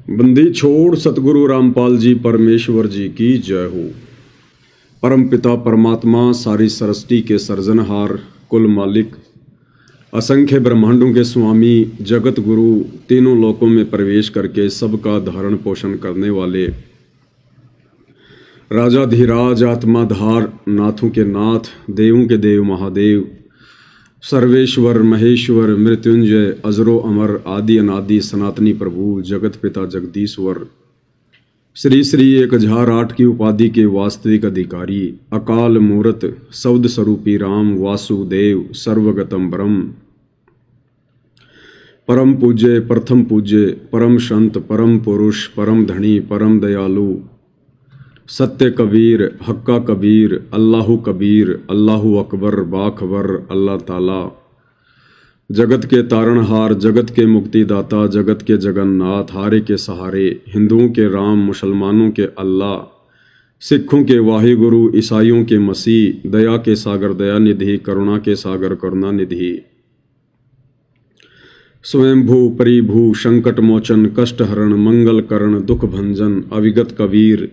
बंदी छोड़ सतगुरु रामपाल जी परमेश्वर जी की जय हो। परम पिता परमात्मा सारी सृष्टि के सर्जनहार, कुल मालिक, असंख्य ब्रह्मांडों के स्वामी, जगत गुरु, तीनों लोकों में प्रवेश करके सबका धारण पोषण करने वाले राजाधिराज, आत्माधार, नाथों के नाथ, देवों के देव महादेव, सर्वेश्वर महेश्वर, मृत्युंजय, अजरो अमर, आदि अनादि सनातनी प्रभु, जगत पिता जगदीश्वर, श्री श्री 1008 की उपाधि के वास्तविक अधिकारी, अकाल मूर्त, शब्द स्वरूपी राम वासुदेव, सर्वगतम ब्रह्म, परम पूज्य, प्रथम पूज्य, परम संत, परम पुरुष, परम धनी, परम दयालु, सत्य कबीर, हक्का कबीर, अल्लाहु कबीर, अल्लाहु अकबर, बाखबर, अल्लाह ताला, जगत के तारणहार, जगत के मुक्तिदाता, जगत के जगन्नाथ, हारे के सहारे, हिंदुओं के राम, मुसलमानों के अल्लाह, सिखों के वाहिगुरु, ईसाइयों के मसीह, दया के सागर दया निधि, करुणा के सागर करुणा निधि, स्वयंभू परिभू, संकट मोचन, कष्ट हरण, मंगल करण, दुख भंजन, अविगत कबीर,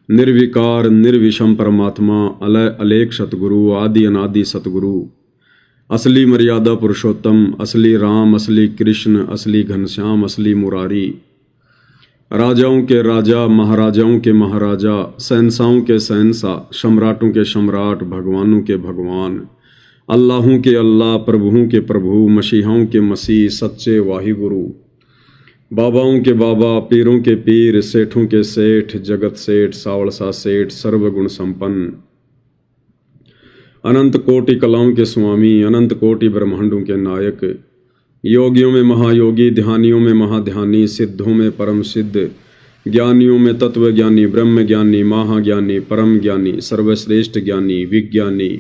निर्विकार निर्विषम परमात्मा, अलय अलेख सतगुरु, आदि अनादि सतगुरु, असली मर्यादा पुरुषोत्तम, असली राम, असली कृष्ण, असली घनश्याम, असली मुरारी, राजाओं के राजा, महाराजाओं के महाराजा, शहंशाहों के शहंशाह, सम्राटों के सम्राट, भगवानों के भगवान, अल्लाहों के अल्लाह, प्रभुओं के प्रभु, मसीहाओं के मसीह, सच्चे वाहिगुरु, बाबाओं के बाबा, पीरों के पीर, सेठों के सेठ, जगत सेठ, सावलसा सेठ, सर्वगुण संपन्न, अनंत कोटि कलाओं के स्वामी, अनंत कोटि ब्रह्मांडों के नायक, योगियों में महायोगी, ध्यानियों में महाध्यानी, सिद्धों में परम सिद्ध, ज्ञानियों में तत्व ज्ञानी, ब्रह्म ज्ञानी, महाज्ञानी, परम ज्ञानी, सर्वश्रेष्ठ ज्ञानी, विज्ञानी,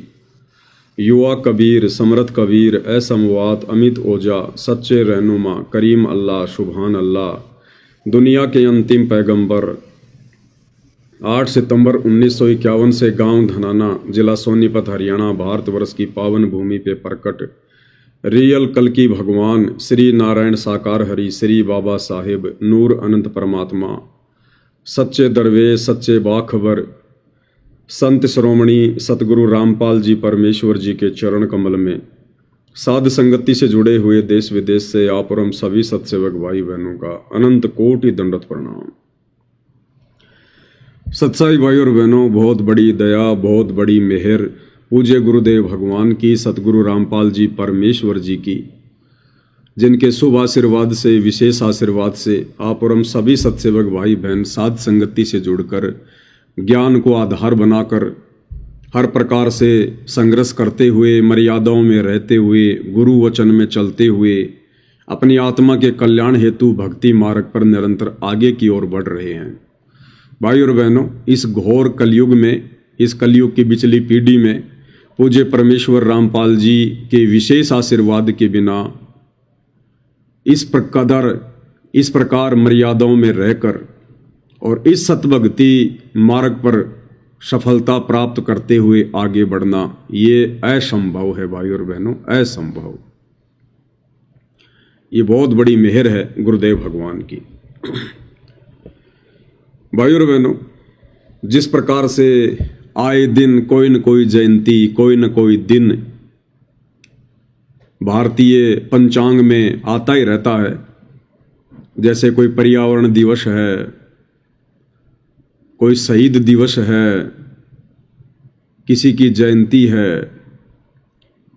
युवा कबीर, समरथ कबीर, असमवात, अमित ओजा, सच्चे रहनुमा, करीम अल्लाह, सुभान अल्लाह, दुनिया के अंतिम पैगंबर, 8 सितंबर 1951 से गांव धनाना, जिला सोनीपत, हरियाणा, भारतवर्ष की पावन भूमि पे प्रकट रियल कल की भगवान, श्री नारायण साकार हरि, श्री बाबा साहिब, नूर अनंत परमात्मा, सच्चे दरवेश, सच्चे बाखबर, संत श्रोमणी सतगुरु रामपाल जी परमेश्वर जी के चरण कमल में साध संगति से जुड़े हुए देश विदेश से आप और हम सभी सत्सेवक भाई बहनों का अनंत कोटि दंडवत प्रणाम। सत्साई भाई और बहनों, बहुत बड़ी दया, बहुत बड़ी मेहर पूज्य गुरुदेव भगवान की, सतगुरु रामपाल जी परमेश्वर जी की, जिनके शुभ आशीर्वाद से, विशेष आशीर्वाद से आप और हम सभी सत्सेवक भाई बहन साध संगति से जुड़कर ज्ञान को आधार बनाकर हर प्रकार से संघर्ष करते हुए, मर्यादाओं में रहते हुए, गुरु वचन में चलते हुए अपनी आत्मा के कल्याण हेतु भक्ति मार्ग पर निरंतर आगे की ओर बढ़ रहे हैं। भाई और बहनों, इस घोर कलयुग में, इस कलयुग की बिचली पीढ़ी में पूज्य परमेश्वर रामपाल जी के विशेष आशीर्वाद के बिना इस प्रकार मर्यादाओं में रहकर और इस सतभक्ति मार्ग पर सफलता प्राप्त करते हुए आगे बढ़ना, ये असंभव है भाई और बहनों, असंभव। ये बहुत बड़ी मेहर है गुरुदेव भगवान की। भाई और बहनों, जिस प्रकार से आए दिन कोई न कोई जयंती, कोई न कोई दिन भारतीय पंचांग में आता ही रहता है, जैसे कोई पर्यावरण दिवस है, कोई शहीद दिवस है, किसी की जयंती है,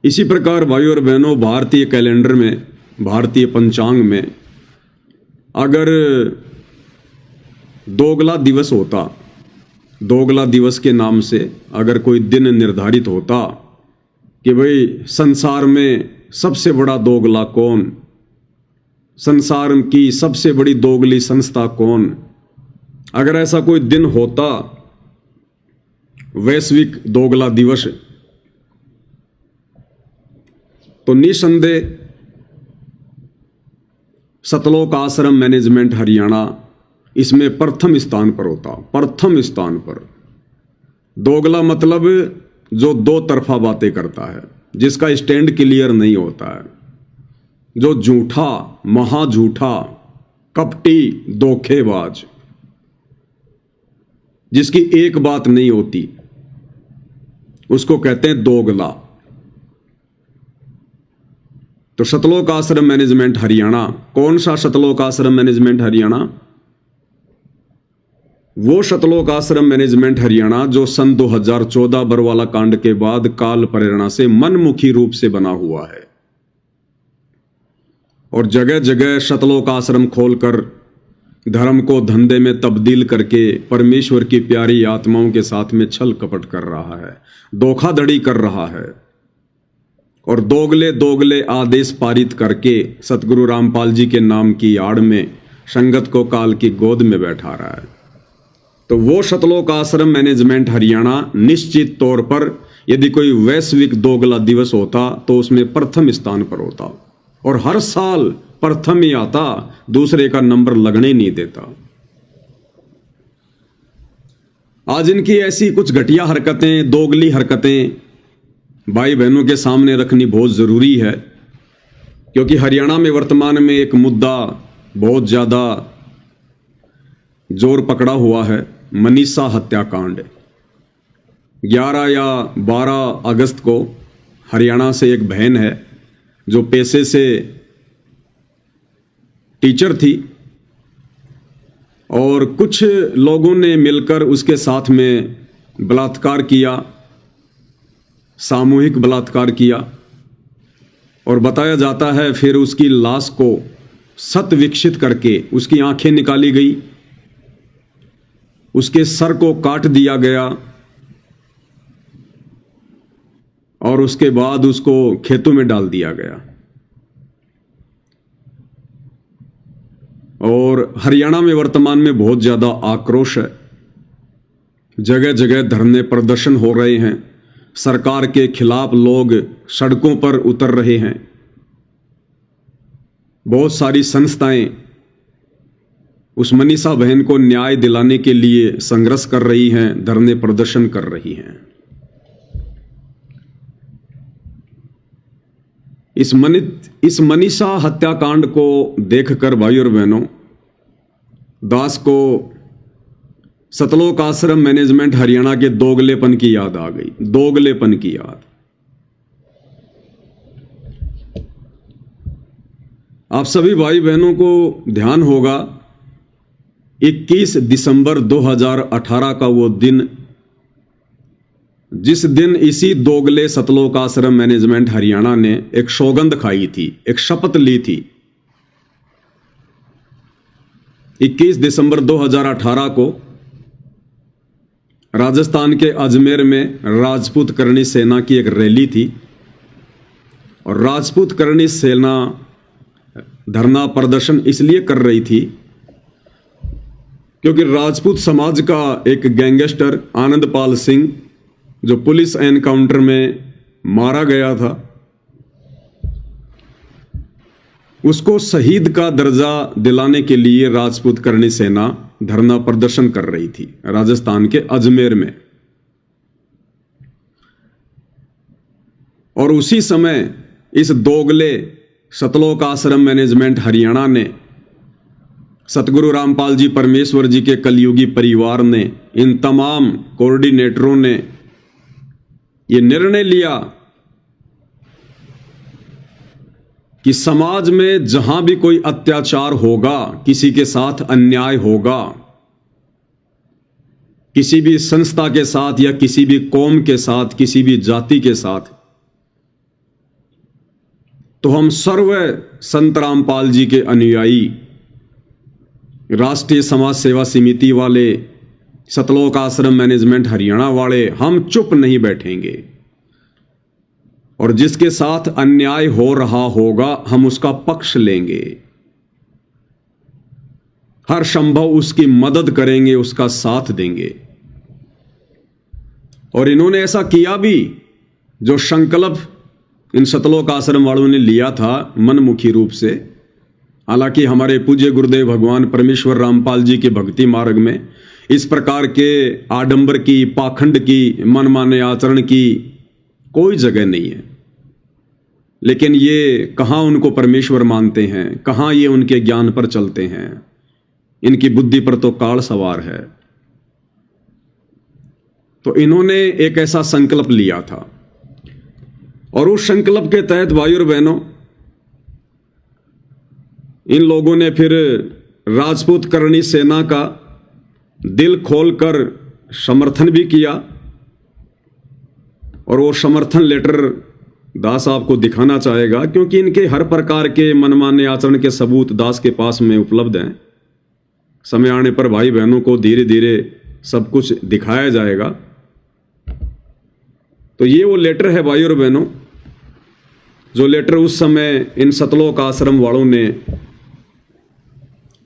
इसी प्रकार भाई और बहनों भारतीय कैलेंडर में, भारतीय पंचांग में अगर दोगला दिवस होता, दोगला दिवस के नाम से अगर कोई दिन निर्धारित होता कि भाई संसार में सबसे बड़ा दोगला कौन, संसार की सबसे बड़ी दोगली संस्था कौन, अगर ऐसा कोई दिन होता, वैश्विक दोगला दिवस, तो निसंदेह सतलोक आश्रम मैनेजमेंट हरियाणा इसमें प्रथम स्थान पर होता, प्रथम स्थान पर। दोगला मतलब जो दो तरफा बातें करता है, जिसका स्टैंड क्लियर नहीं होता है, जो झूठा, महा झूठा, कपटी, धोखेबाज, जिसकी एक बात नहीं होती, उसको कहते हैं दोगला। तो सतलोक आश्रम मैनेजमेंट हरियाणा, कौन सा सतलोक आश्रम मैनेजमेंट हरियाणा? वो सतलोक आश्रम मैनेजमेंट हरियाणा जो सन 2014 बरवाला कांड के बाद काल प्रेरणा से मनमुखी रूप से बना हुआ है और जगह जगह सतलोक आश्रम खोलकर धर्म को धंधे में तब्दील करके परमेश्वर की प्यारी आत्माओं के साथ में छल कपट कर रहा है, धोखाधड़ी कर रहा है और दोगले दोगले आदेश पारित करके सतगुरु रामपाल जी के नाम की आड़ में संगत को काल की गोद में बैठा रहा है। तो वो सतलोक आश्रम मैनेजमेंट हरियाणा निश्चित तौर पर यदि कोई वैश्विक दोगला दिवस होता तो उसमें प्रथम स्थान पर होता और हर साल प्रथम ही आता, दूसरे का नंबर लगने नहीं देता। आज इनकी ऐसी कुछ घटिया हरकतें, दोगली हरकतें भाई बहनों के सामने रखनी बहुत जरूरी है, क्योंकि हरियाणा में वर्तमान में एक मुद्दा बहुत ज्यादा जोर पकड़ा हुआ है, मनीषा हत्याकांड। 11 या 12 अगस्त को हरियाणा से एक बहन है जो पेशे से टीचर थी और कुछ लोगों ने मिलकर उसके साथ में बलात्कार किया, सामूहिक बलात्कार किया और बताया जाता है फिर उसकी लाश को सत विकसित करके उसकी आंखें निकाली गई, उसके सर को काट दिया गया और उसके बाद उसको खेतों में डाल दिया गया। और हरियाणा में वर्तमान में बहुत ज्यादा आक्रोश है, जगह जगह धरने प्रदर्शन हो रहे हैं, सरकार के खिलाफ लोग सड़कों पर उतर रहे हैं, बहुत सारी संस्थाएं उस मनीषा बहन को न्याय दिलाने के लिए संघर्ष कर रही हैं, धरने प्रदर्शन कर रही हैं। इस मनीषा हत्याकांड को देखकर भाई और बहनों, दास को सतलोक आश्रम मैनेजमेंट हरियाणा के दोगलेपन की याद आ गई, दोगलेपन की याद। आप सभी भाई बहनों को ध्यान होगा 21 दिसंबर 2018 का वो दिन, जिस दिन इसी दोगले सतलोक आश्रम मैनेजमेंट हरियाणा ने एक सौगंध खाई थी, एक शपथ ली थी। 21 दिसंबर 2018 को राजस्थान के अजमेर में राजपूत करणी सेना की एक रैली थी और राजपूत करणी सेना धरना प्रदर्शन इसलिए कर रही थी क्योंकि राजपूत समाज का एक गैंगस्टर आनंदपाल सिंह जो पुलिस एनकाउंटर में मारा गया था, उसको शहीद का दर्जा दिलाने के लिए राजपूत करणी सेना धरना प्रदर्शन कर रही थी राजस्थान के अजमेर में। और उसी समय इस दोगले सतलोक आश्रम मैनेजमेंट हरियाणा ने, सतगुरु रामपाल जी परमेश्वर जी के कलयुगी परिवार ने, इन तमाम कोऑर्डिनेटरों ने ये निर्णय लिया कि समाज में जहां भी कोई अत्याचार होगा, किसी के साथ अन्याय होगा, किसी भी संस्था के साथ या किसी भी कौम के साथ, किसी भी जाति के साथ, तो हम सर्व संत रामपाल जी के अनुयायी, राष्ट्रीय समाज सेवा समिति वाले, सतलोक आश्रम मैनेजमेंट हरियाणा वाले, हम चुप नहीं बैठेंगे और जिसके साथ अन्याय हो रहा होगा हम उसका पक्ष लेंगे, हर संभव उसकी मदद करेंगे, उसका साथ देंगे। और इन्होंने ऐसा किया भी, जो संकल्प इन सतलोक आश्रम वालों ने लिया था मनमुखी रूप से। हालांकि हमारे पूज्य गुरुदेव भगवान परमेश्वर रामपाल जी के भक्ति मार्ग में इस प्रकार के आडंबर की, पाखंड की, मनमाने आचरण की कोई जगह नहीं है। लेकिन ये कहाँ उनको परमेश्वर मानते हैं, कहाँ ये उनके ज्ञान पर चलते हैं। इनकी बुद्धि पर तो काल सवार है। तो इन्होंने एक ऐसा संकल्प लिया था और उस संकल्प के तहत भाइयों और बहनों, इन लोगों ने फिर राजपूत करणी सेना का दिल खोलकर समर्थन भी किया और वो समर्थन लेटर दास आपको दिखाना चाहेगा, क्योंकि इनके हर प्रकार के मनमाने आचरण के सबूत दास के पास में उपलब्ध हैं। समय आने पर भाई बहनों को धीरे धीरे सब कुछ दिखाया जाएगा। तो ये वो लेटर है भाई और बहनों, जो लेटर उस समय इन सतलोक आश्रम वालों ने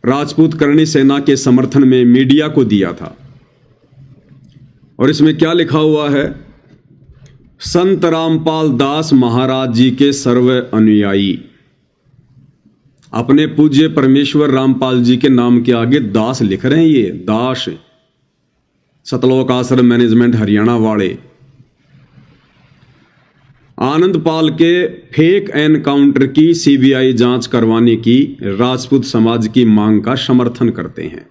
राजपूत करणी सेना के समर्थन में मीडिया को दिया था। और इसमें क्या लिखा हुआ है? संत रामपाल दास महाराज जी के सर्व अनुयायी। अपने पूज्य परमेश्वर रामपाल जी के नाम के आगे दास लिख रहे हैं। ये दास सतलोक आश्रम मैनेजमेंट हरियाणा वाले आनंदपाल के फेक एनकाउंटर की सीबीआई जांच करवाने की राजपूत समाज की मांग का समर्थन करते हैं।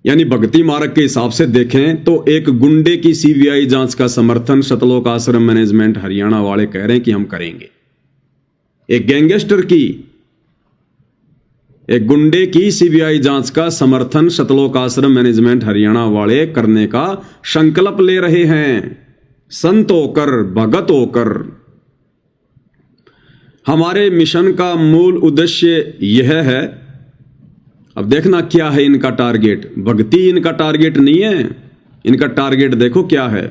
यानी भक्ति मार्ग के हिसाब से देखें तो एक गुंडे की सीबीआई जांच का समर्थन सतलोक आश्रम मैनेजमेंट हरियाणा वाले कह रहे हैं कि हम करेंगे। एक गैंगस्टर की, एक गुंडे की सीबीआई जांच का समर्थन सतलोक आश्रम मैनेजमेंट हरियाणा वाले करने का संकल्प ले रहे हैं। संत होकर, भगत होकर। हमारे मिशन का मूल उद्देश्य यह है, अब देखना क्या है इनका टारगेट। भक्ति इनका टारगेट नहीं है, इनका टारगेट देखो क्या है।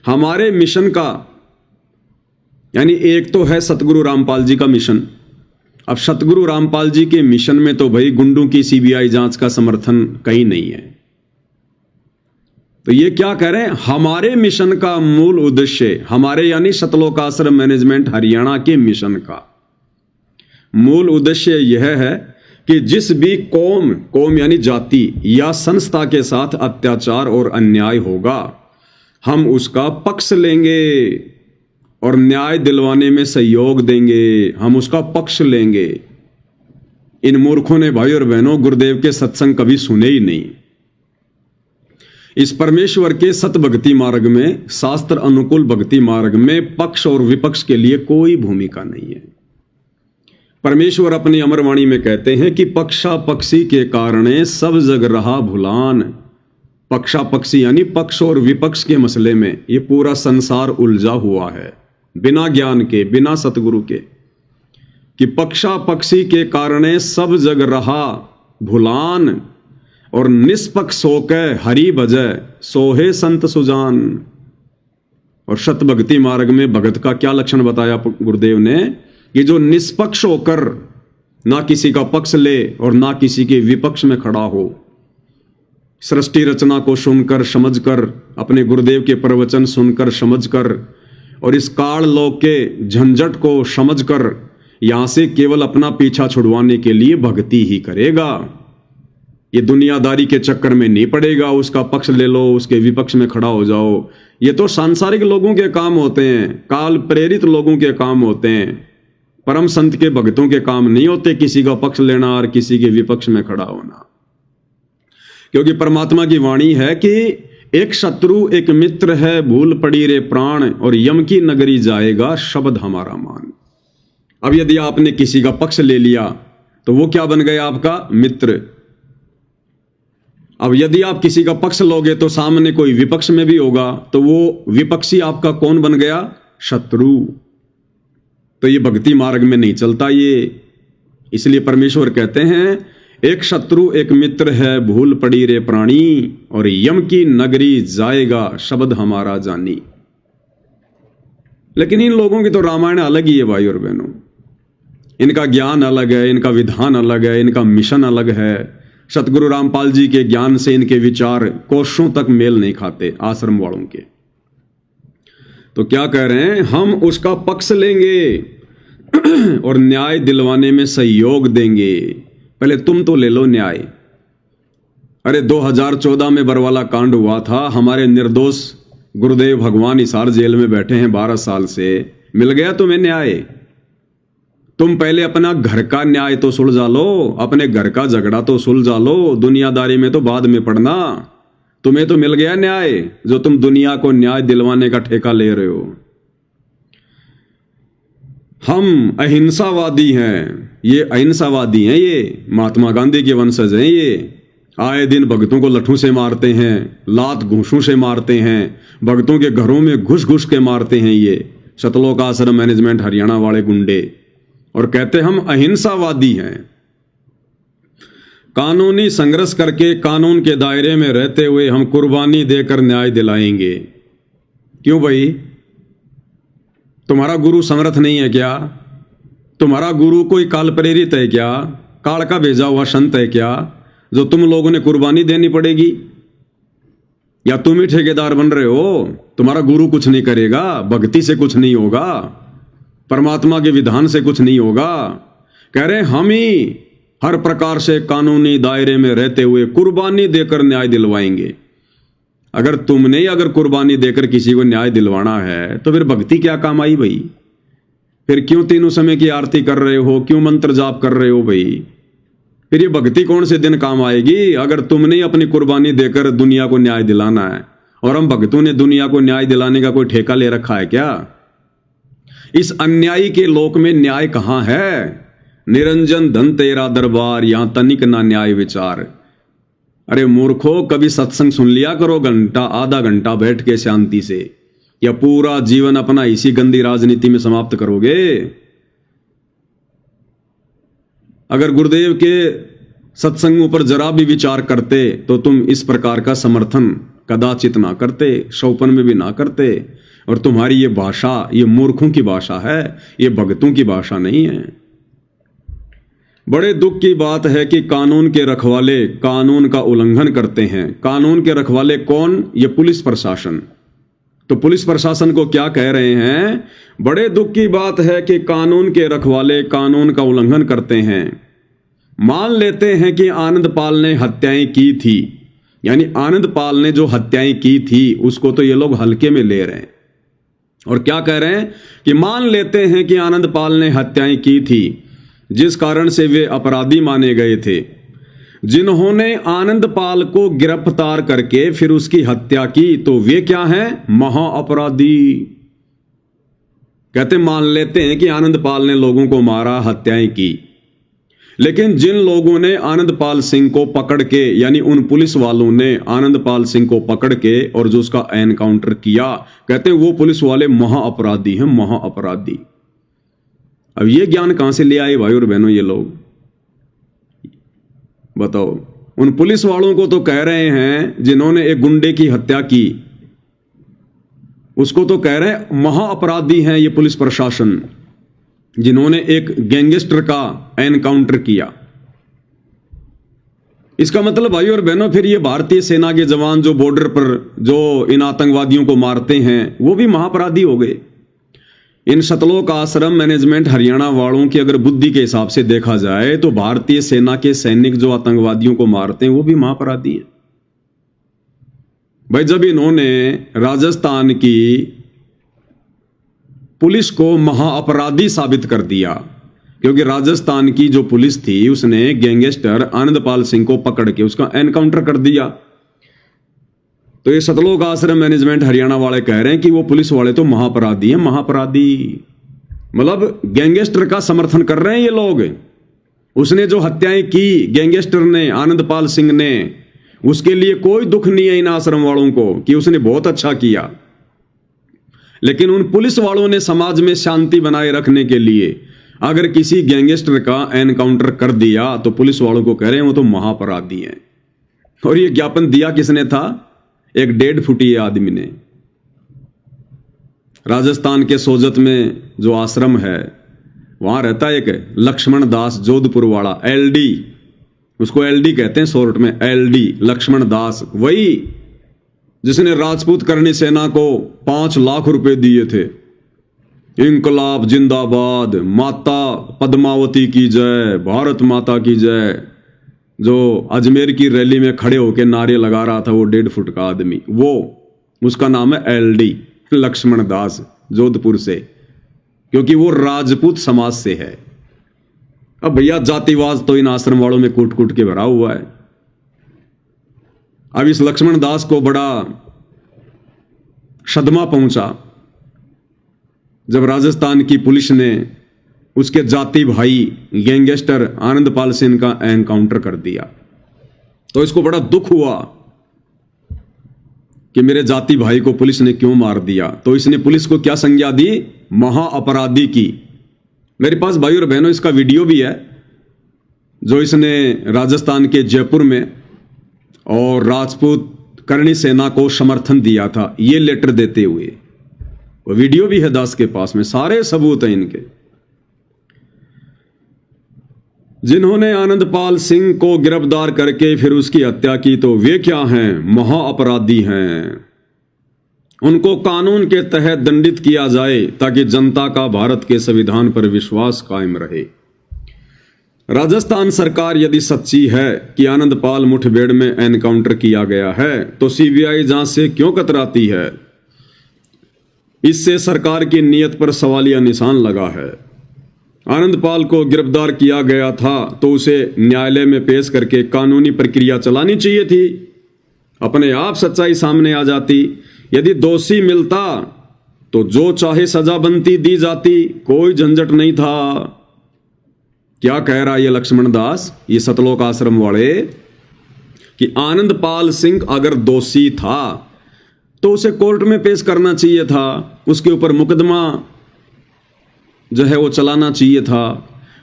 हमारे मिशन का, यानी एक तो है सतगुरु रामपाल जी का मिशन। अब सतगुरु रामपाल जी के मिशन में तो भाई गुंडों की सीबीआई जांच का समर्थन कहीं नहीं है। तो ये क्या कह रहे हैं? हमारे मिशन का मूल उद्देश्य, हमारे यानी सतलोक आश्रम मैनेजमेंट हरियाणा के मिशन का मूल उद्देश्य यह है कि जिस भी कौम यानी जाति या संस्था के साथ अत्याचार और अन्याय होगा, हम उसका पक्ष लेंगे और न्याय दिलवाने में सहयोग देंगे। हम उसका पक्ष लेंगे। इन मूर्खों ने भाई और बहनों गुरुदेव के सत्संग कभी सुने ही नहीं। इस परमेश्वर के सत भक्ति मार्ग में, शास्त्र अनुकूल भक्ति मार्ग में पक्ष और विपक्ष के लिए कोई भूमिका नहीं है। परमेश्वर अपनी अमरवाणी में कहते हैं कि पक्षा पक्षी के कारणे सब जग रहा भुलान। पक्षा पक्षी यानी पक्ष और विपक्ष के मसले में ये पूरा संसार उलझा हुआ है, बिना ज्ञान के, बिना सतगुरु के। कि पक्षा पक्षी के कारणे सब जग रहा भुलान और निष्पक्ष होकर हरि भजय सोहे संत सुजान। और सत भक्ति मार्ग में भगत का क्या लक्षण बताया गुरुदेव ने? कि जो निष्पक्ष होकर ना किसी का पक्ष ले और ना किसी के विपक्ष में खड़ा हो, सृष्टि रचना को सुनकर समझकर, अपने गुरुदेव के प्रवचन सुनकर समझकर और इस काल लोक के झंझट को समझकर यहां से केवल अपना पीछा छुड़वाने के लिए भक्ति ही करेगा। ये दुनियादारी के चक्कर में नहीं पड़ेगा, उसका पक्ष ले लो, उसके विपक्ष में खड़ा हो जाओ। ये तो सांसारिक लोगों के काम होते हैं, काल प्रेरित लोगों के काम होते हैं। परम संत के भक्तों के काम नहीं होते किसी का पक्ष लेना और किसी के विपक्ष में खड़ा होना। क्योंकि परमात्मा की वाणी है कि एक शत्रु एक मित्र है, भूल पड़ी रे प्राण, और यम की नगरी जाएगा शब्द हमारा मान। अब यदि आपने किसी का पक्ष ले लिया तो वो क्या बन गया? आपका मित्र। अब यदि आप किसी का पक्ष लोगे तो सामने कोई विपक्ष में भी होगा, तो वो विपक्षी आपका कौन बन गया? शत्रु। तो ये भक्ति मार्ग में नहीं चलता ये। इसलिए परमेश्वर कहते हैं एक शत्रु एक मित्र है, भूल पड़ी रे प्राणी, और यम की नगरी जाएगा शब्द हमारा जानी। लेकिन इन लोगों की तो रामायण अलग ही है भाई और बहनों। इनका ज्ञान अलग है, इनका विधान अलग है, इनका मिशन अलग है। सतगुरु रामपाल जी के ज्ञान से इनके विचार कोसों तक मेल नहीं खाते आश्रम वालों के। तो क्या कह रहे हैं? हम उसका पक्ष लेंगे और न्याय दिलवाने में सहयोग देंगे। पहले तुम तो ले लो न्याय। अरे 2014 में बरवाला कांड हुआ था, हमारे निर्दोष गुरुदेव भगवान हिसार जेल में बैठे हैं 12 साल से। मिल गया तुम्हें न्याय? तुम पहले अपना घर का न्याय तो सुलझा लो, अपने घर का झगड़ा तो सुलझा लो, दुनियादारी में तो बाद में पड़ना। तुम्हें तो मिल गया न्याय, जो तुम दुनिया को न्याय दिलवाने का ठेका ले रहे हो। हम अहिंसावादी हैं, ये अहिंसावादी हैं, ये महात्मा गांधी के वंशज हैं। ये आए दिन भक्तों को लट्ठों से मारते हैं, लात घूंसों से मारते हैं, भक्तों के घरों में घुस घुस के मारते हैं ये सतलोक आश्रम मैनेजमेंट हरियाणा वाले गुंडे, और कहते हम अहिंसावादी हैं। कानूनी संघर्ष करके कानून के दायरे में रहते हुए हम कुर्बानी देकर न्याय दिलाएंगे। क्यों भाई, तुम्हारा गुरु समर्थ नहीं है क्या? तुम्हारा गुरु कोई काल प्रेरित है क्या? काल का भेजा हुआ संत है क्या, जो तुम लोगों ने कुर्बानी देनी पड़ेगी? या तुम ही ठेकेदार बन रहे हो? तुम्हारा गुरु कुछ नहीं करेगा, भक्ति से कुछ नहीं होगा, परमात्मा के विधान से कुछ नहीं होगा। कह रहे हम ही हर प्रकार से कानूनी दायरे में रहते हुए कुर्बानी देकर न्याय दिलवाएंगे। अगर तुमने अगर कुर्बानी देकर किसी को न्याय दिलवाना है तो फिर भक्ति क्या काम आई भाई? फिर क्यों तीनों समय की आरती कर रहे हो, क्यों मंत्र जाप कर रहे हो भाई? फिर ये भक्ति कौन से दिन काम आएगी अगर तुमने अपनी कुर्बानी देकर दुनिया को न्याय दिलाना है? और हम भक्तों ने दुनिया को न्याय दिलाने का कोई ठेका ले रखा है क्या? इस अन्यायी के लोक में न्याय कहां है? निरंजन धन तेरा दरबार, यहां तनिक ना न्याय विचार। अरे मूर्खों, कभी सत्संग सुन लिया करो, घंटा आधा घंटा बैठ के शांति से, या पूरा जीवन अपना इसी गंदी राजनीति में समाप्त करोगे? अगर गुरुदेव के सत्संगों पर जरा भी विचार करते तो तुम इस प्रकार का समर्थन कदाचित ना करते, शौपन में भी ना करते। और तुम्हारी ये भाषा ये मूर्खों की भाषा है, ये भगतों की भाषा नहीं है। बड़े दुख की बात है कि कानून के रखवाले कानून का उल्लंघन करते हैं। कानून के रखवाले कौन? ये पुलिस प्रशासन। तो पुलिस प्रशासन को क्या कह रहे हैं? बड़े दुख की बात है कि कानून के रखवाले कानून का उल्लंघन करते हैं। मान लेते हैं कि आनंदपाल ने हत्याएं की थी, यानी आनंदपाल ने जो हत्याएं की थी उसको तो ये लोग हल्के में ले रहे हैं। और क्या कह रहे हैं कि मान लेते हैं कि आनंदपाल ने हत्याएं की थी, जिस कारण से वे अपराधी माने गए थे। जिन्होंने आनंदपाल को गिरफ्तार करके फिर उसकी हत्या की तो वे क्या हैं? महाअपराधी। कहते मान लेते हैं कि आनंदपाल ने लोगों को मारा, हत्याएं की, लेकिन जिन लोगों ने आनंदपाल सिंह को पकड़ के, यानी उन पुलिस वालों ने आनंदपाल सिंह को पकड़ के और जो उसका एनकाउंटर किया, कहते हैं वो पुलिस वाले महाअपराधी हैं, महाअपराधी। अब ये ज्ञान कहां से ले आए भाई और बहनों ये लोग? बताओ। उन पुलिस वालों को तो कह रहे हैं जिन्होंने एक गुंडे की हत्या की, उसको तो कह रहे हैं महाअपराधी हैं ये पुलिस प्रशासन, जिन्होंने एक गैंगस्टर का एनकाउंटर किया। इसका मतलब भाई और बहनों फिर ये भारतीय सेना के जवान जो बॉर्डर पर जो इन आतंकवादियों को मारते हैं वो भी महाअपराधी हो गए। इन सतलोक आश्रम मैनेजमेंट हरियाणा वालों की अगर बुद्धि के हिसाब से देखा जाए तो भारतीय सेना के सैनिक जो आतंकवादियों को मारते हैं वो भी महाअपराधी हैं। भाई जब इन्होंने राजस्थान की पुलिस को महाअपराधी साबित कर दिया, क्योंकि राजस्थान की जो पुलिस थी उसने गैंगस्टर आनंदपाल सिंह को पकड़ के उसका एनकाउंटर कर दिया, तो ये सतलोक आश्रम मैनेजमेंट हरियाणा वाले कह रहे हैं कि वो पुलिस वाले तो महाअपराधी हैं, महाअपराधी। मतलब गैंगस्टर का समर्थन कर रहे हैं ये लोग। उसने जो हत्याएं की गैंगस्टर ने, आनंदपाल सिंह ने, उसके लिए कोई दुख नहीं है इन आश्रम वालों को कि उसने बहुत अच्छा किया, लेकिन उन पुलिस वालों ने समाज में शांति बनाए रखने के लिए अगर किसी गैंगस्टर का एनकाउंटर कर दिया तो पुलिस वालों को कह रहे हैं वो तो महाअपराधी हैं। और ये ज्ञापन दिया किसने था? एक 1.5 फुटी आदमी ने। राजस्थान के सोजत में जो आश्रम है वहां रहता है एक लक्ष्मण दास, जोधपुर वाला, एलडी, उसको एलडी कहते हैं शॉर्ट में, एलडी लक्ष्मण दास, वही जिसने राजपूत करनी सेना को 5 लाख रुपए दिए थे। इंकलाब जिंदाबाद, माता पद्मावती की जय, भारत माता की जय, जो अजमेर की रैली में खड़े होकर नारे लगा रहा था वो 1.5 फुट का आदमी, वो उसका नाम है एलडी लक्ष्मण दास, जोधपुर से, क्योंकि वो राजपूत समाज से है। अब भैया जातिवाद तो इन आश्रम वालों में कूट कूट के भरा हुआ है। अब इस लक्ष्मण दास को बड़ा सदमा पहुंचा जब राजस्थान की पुलिस ने उसके जाति भाई गैंगस्टर आनंदपाल सिंह का एनकाउंटर कर दिया। तो इसको बड़ा दुख हुआ कि मेरे जाति भाई को पुलिस ने क्यों मार दिया। तो इसने पुलिस को क्या संज्ञा दी? महाअपराधी की। मेरे पास भाई और बहनों इसका वीडियो भी है जो इसने राजस्थान के जयपुर में और राजपूत करणी सेना को समर्थन दिया था, ये लेटर देते हुए। वो वीडियो भी है दास के पास में, सारे सबूत हैं इनके। जिन्होंने आनंदपाल सिंह को गिरफ्तार करके फिर उसकी हत्या की तो वे क्या हैं? महाअपराधी हैं। उनको कानून के तहत दंडित किया जाए ताकि जनता का भारत के संविधान पर विश्वास कायम रहे। राजस्थान सरकार यदि सच्ची है कि आनंदपाल मुठभेड़ में एनकाउंटर किया गया है तो सीबीआई जांच से क्यों कतराती है? इससे सरकार की नीयत पर सवालिया निशान लगा है। आनंदपाल को गिरफ्तार किया गया था तो उसे न्यायालय में पेश करके कानूनी प्रक्रिया चलानी चाहिए थी। अपने आप सच्चाई सामने आ जाती। यदि दोषी मिलता तो जो चाहे सजा बनती, दी जाती, कोई झंझट नहीं था। क्या कह रहा है ये लक्ष्मण दास, ये सतलोक आश्रम वाले, कि आनंदपाल सिंह अगर दोषी था तो उसे कोर्ट में पेश करना चाहिए था, उसके ऊपर मुकदमा जो है वो चलाना चाहिए था,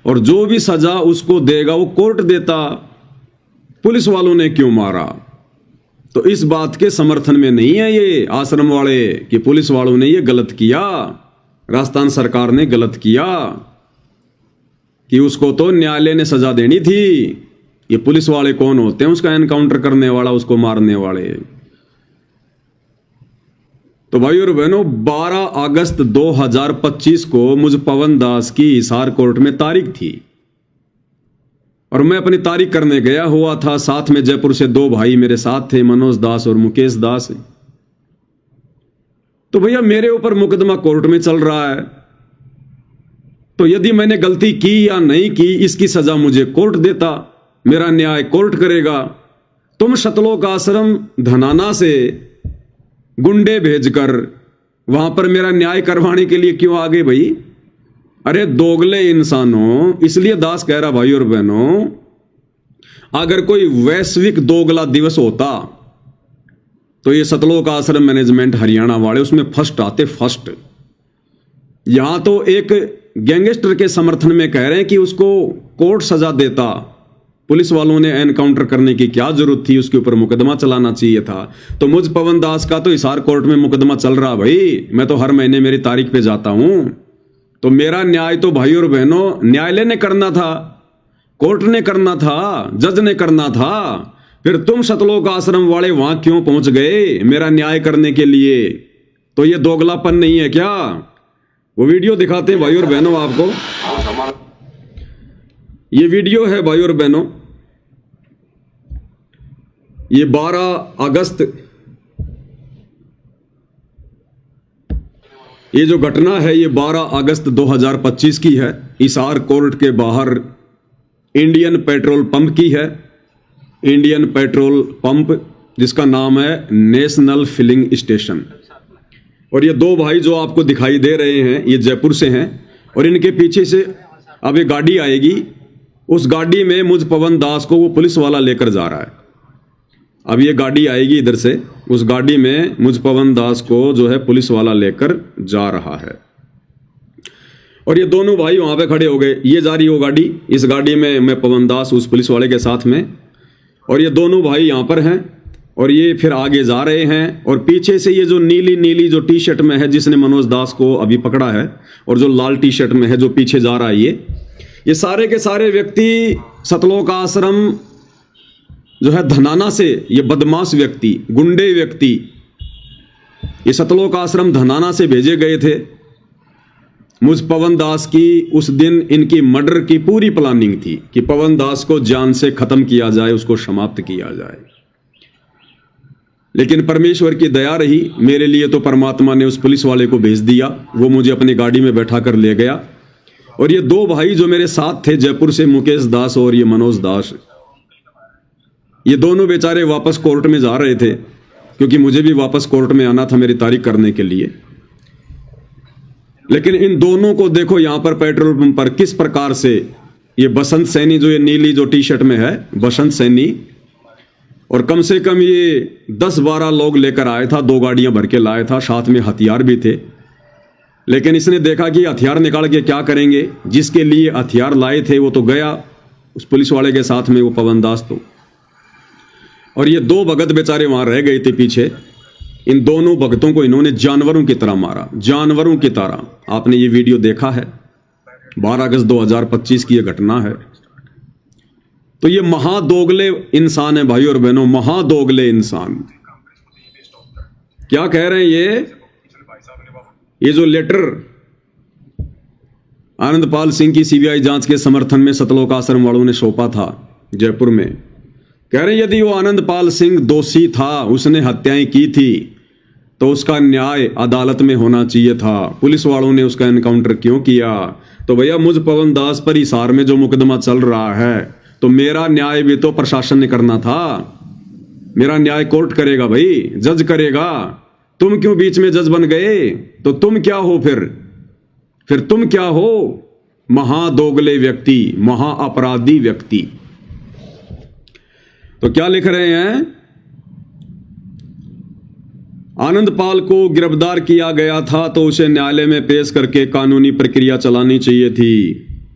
और जो भी सजा उसको देगा वो कोर्ट देता। पुलिस वालों ने क्यों मारा? तो इस बात के समर्थन में नहीं है ये आश्रम वाले कि पुलिस वालों ने ये गलत किया, राजस्थान सरकार ने गलत किया, कि उसको तो न्यायालय ने सजा देनी थी। ये पुलिस वाले कौन होते हैं? उसका एनकाउंटर करने वाला, उसको मारने वाले। तो भाई और बहनों, 12 अगस्त 2025 को मुझ पवन दास की हिसार कोर्ट में तारीख थी और मैं अपनी तारीख करने गया हुआ था। साथ में जयपुर से 2 भाई मेरे साथ थे, मनोज दास और मुकेश दास। तो भैया मेरे ऊपर मुकदमा कोर्ट में चल रहा है, तो यदि मैंने गलती की या नहीं की इसकी सजा मुझे कोर्ट देता, मेरा न्याय कोर्ट करेगा। तुम सतलोक आश्रम धनाना से गुंडे भेजकर वहां पर मेरा न्याय करवाने के लिए क्यों आ गए भाई? अरे दोगले इंसानों। इसलिए दास कह रहा भाई और बहनों, अगर कोई वैश्विक दोगला दिवस होता तो ये सतलोक आश्रम मैनेजमेंट हरियाणा वाले उसमें फर्स्ट आते, फर्स्ट। यहां तो एक गैंगस्टर के समर्थन में कह रहे हैं कि उसको कोर्ट सजा देता, पुलिस वालों ने एनकाउंटर करने की क्या जरूरत थी, उसके ऊपर मुकदमा चलाना चाहिए था। तो मुझ पवन दास का तो हिसार कोर्ट में मुकदमा चल रहा भाई। मैं तो हर महीने मेरी तारीख पे जाता हूं। तो मेरा न्याय तो भाई और बहनों न्यायालय ने करना था, कोर्ट ने करना था, जज ने करना था। फिर तुम सतलोक आश्रम वाले वहां क्यों पहुंच गए मेरा न्याय करने के लिए? तो ये दोगलापन नहीं है क्या? वो वीडियो दिखाते हैं भाई और बहनों आपको। ये वीडियो है भाई और बहनों, ये 12 अगस्त, ये जो घटना है ये 12 अगस्त 2025 की है। हिसार कोर्ट के बाहर इंडियन पेट्रोल पंप की है। इंडियन पेट्रोल पंप जिसका नाम है नेशनल फिलिंग स्टेशन। और ये 2 भाई जो आपको दिखाई दे रहे हैं ये जयपुर से हैं और इनके पीछे से अब ये गाड़ी आएगी। उस गाड़ी में मुझ पवन दास को वो पुलिस वाला लेकर जा रहा है। अब ये गाड़ी आएगी इधर से, उस गाड़ी में मुझ पवन दास को जो है पुलिस वाला लेकर जा रहा है। और ये दोनों भाई वहां पे खड़े हो गए। ये जा रही वो गाड़ी, इस गाड़ी में मैं पवन दास उस पुलिस वाले के साथ में, और ये दोनों भाई यहां पर हैं और ये फिर आगे जा रहे हैं। और पीछे से ये जो नीली नीली जो टी शर्ट में है जिसने मनोज दास को अभी पकड़ा है, और जो लाल टी शर्ट में है जो पीछे जा रहा है, ये सारे के सारे व्यक्ति सतलोक आश्रम जो है धनाना से, ये बदमाश व्यक्ति, गुंडे व्यक्ति, ये सतलोक आश्रम धनाना से भेजे गए थे। मुझ पवन दास की उस दिन इनकी मर्डर की पूरी प्लानिंग थी कि पवन दास को जान से खत्म किया जाए, उसको समाप्त किया जाए। लेकिन परमेश्वर की दया रही मेरे लिए, तो परमात्मा ने उस पुलिस वाले को भेज दिया। वो मुझे अपनी गाड़ी में बैठा कर ले गया और ये दो भाई जो मेरे साथ थे जयपुर से, मुकेश दास और ये मनोज दास, ये दोनों बेचारे वापस कोर्ट में जा रहे थे, क्योंकि मुझे भी वापस कोर्ट में आना था मेरी तारीख करने के लिए। लेकिन इन दोनों को देखो यहां पर पेट्रोल पंप पर किस प्रकार से ये बसंत सैनी, जो ये नीली जो टी शर्ट में है बसंत सैनी, और कम से कम ये 10-12 लोग लेकर आया था, 2 गाड़ियां भर के लाया था, साथ में हथियार भी थे। लेकिन इसने देखा कि हथियार निकाल के क्या करेंगे, जिसके लिए हथियार लाए थे वो तो गया उस पुलिस वाले के साथ में, वो पवन दास तो, और ये 2 भगत बेचारे वहां रह गए थे पीछे। इन दोनों भगतों को इन्होंने जानवरों की तरह मारा, जानवरों की तरह। आपने ये वीडियो देखा है, 12 अगस्त 2025 की ये घटना है। तो ये महादोगले इंसान है भाई और बहनों, महादोगले इंसान। क्या कह रहे हैं ये जो लेटर आनंदपाल सिंह की सीबीआई जांच के समर्थन में सतलोक आश्रम वालों ने सौंपा था जयपुर में, कह रहे हैं यदि वो आनंदपाल सिंह दोषी था, उसने हत्याएं की थी, तो उसका न्याय अदालत में होना चाहिए था। पुलिस वालों ने उसका एनकाउंटर क्यों किया? तो भैया मुझ पवन दास पर हिसार में जो मुकदमा चल रहा है, तो मेरा न्याय भी तो प्रशासन ने करना था। मेरा न्याय कोर्ट करेगा भाई, जज करेगा। तुम क्यों बीच में जज बन गए? तो तुम क्या हो फिर तुम क्या हो? महादोगले व्यक्ति, महाअपराधी व्यक्ति। तो क्या लिख रहे हैं? आनंदपाल को गिरफ्तार किया गया था तो उसे न्यायालय में पेश करके कानूनी प्रक्रिया चलानी चाहिए थी,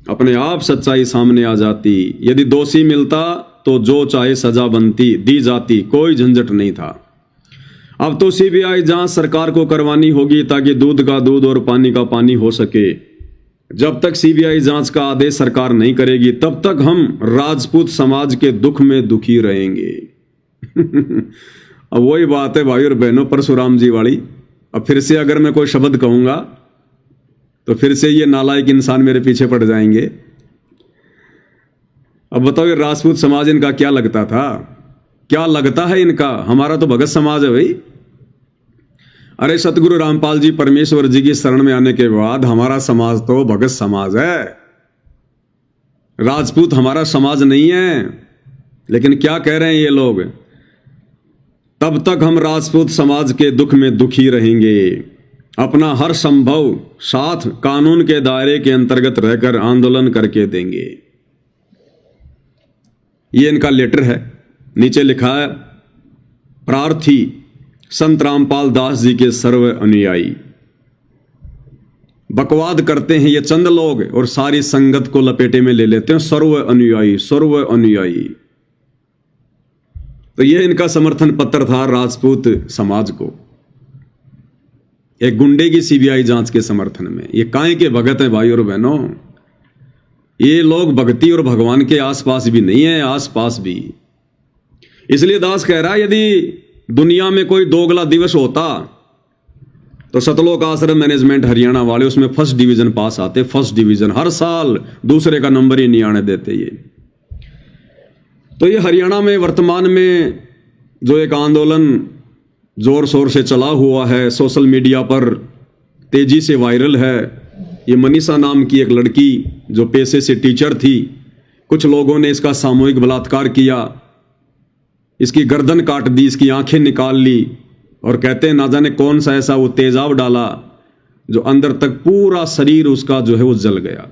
अपने आप सच्चाई सामने आ जाती। यदि दोषी मिलता तो जो चाहे सजा बनती, दी जाती, कोई झंझट नहीं था। अब तो सीबीआई जांच सरकार को करवानी होगी ताकि दूध का दूध और पानी का पानी हो सके। जब तक सीबीआई जांच का आदेश सरकार नहीं करेगी तब तक हम राजपूत समाज के दुख में दुखी रहेंगे। अब वही बात है भाई और बहनों, परशुराम जी वाली। अब फिर से अगर मैं कोई शब्द कहूंगा तो फिर से ये नालायक इंसान मेरे पीछे पड़ जाएंगे। अब बताओ ये राजपूत समाज इनका क्या लगता था? क्या लगता है इनका? हमारा तो भगत समाज है भाई। अरे सतगुरु रामपाल जी परमेश्वर जी की शरण में आने के बाद हमारा समाज तो भगत समाज है, राजपूत हमारा समाज नहीं है। लेकिन क्या कह रहे हैं ये लोग? तब तक हम राजपूत समाज के दुख में दुखी रहेंगे, अपना हर संभव साथ कानून के दायरे के अंतर्गत रहकर आंदोलन करके देंगे। ये इनका लेटर है। नीचे लिखा है, प्रार्थी संत रामपाल दास जी के सर्व अनुयायी। बकवाद करते हैं ये चंद लोग और सारी संगत को लपेटे में ले लेते हैं, सर्व अनुयायी, सर्व अनुयायी। तो ये इनका समर्थन पत्र था राजपूत समाज को, एक गुंडे की सीबीआई जांच के समर्थन में। ये काहे के भगत हैं भाई और बहनों? ये लोग भक्ति और भगवान के आसपास भी नहीं है, आसपास भी। इसलिए दास कह रहा है यदि दुनिया में कोई दोगला दिवस होता तो सतलोक आश्रम मैनेजमेंट हरियाणा वाले उसमें फर्स्ट डिवीजन पास आते, फर्स्ट डिवीजन। हर साल दूसरे का नंबर ही नहीं आने देते ये। तो ये हरियाणा में वर्तमान में जो एक आंदोलन जोर शोर से चला हुआ है, सोशल मीडिया पर तेजी से वायरल है। ये मनीषा नाम की एक लड़की जो पेशे से टीचर थी, कुछ लोगों ने इसका सामूहिक बलात्कार किया, इसकी गर्दन काट दी, इसकी आंखें निकाल ली, और कहते हैं ना जाने कौन सा ऐसा वो तेजाब डाला जो अंदर तक पूरा शरीर उसका जो है वो जल गया।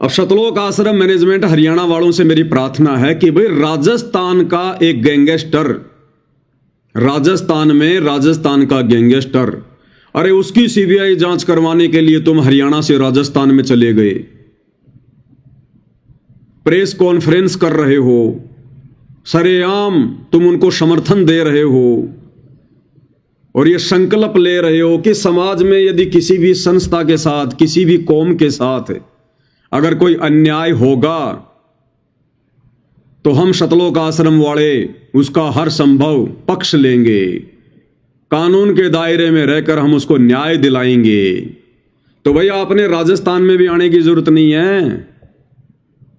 अब सतलोक आश्रम मैनेजमेंट हरियाणा वालों से मेरी प्रार्थना है कि भाई राजस्थान का एक गैंगस्टर, राजस्थान में राजस्थान का गैंगस्टर, अरे उसकी सीबीआई जांच करवाने के लिए तुम हरियाणा से राजस्थान में चले गए, प्रेस कॉन्फ्रेंस कर रहे हो, सरेआम तुम उनको समर्थन दे रहे हो और ये संकल्प ले रहे हो कि समाज में यदि किसी भी संस्था के साथ, किसी भी कौम के साथ अगर कोई अन्याय होगा तो हम सतलोक आश्रम वाले उसका हर संभव पक्ष लेंगे, कानून के दायरे में रहकर हम उसको न्याय दिलाएंगे। तो भैया अपने राजस्थान में भी आने की जरूरत नहीं है।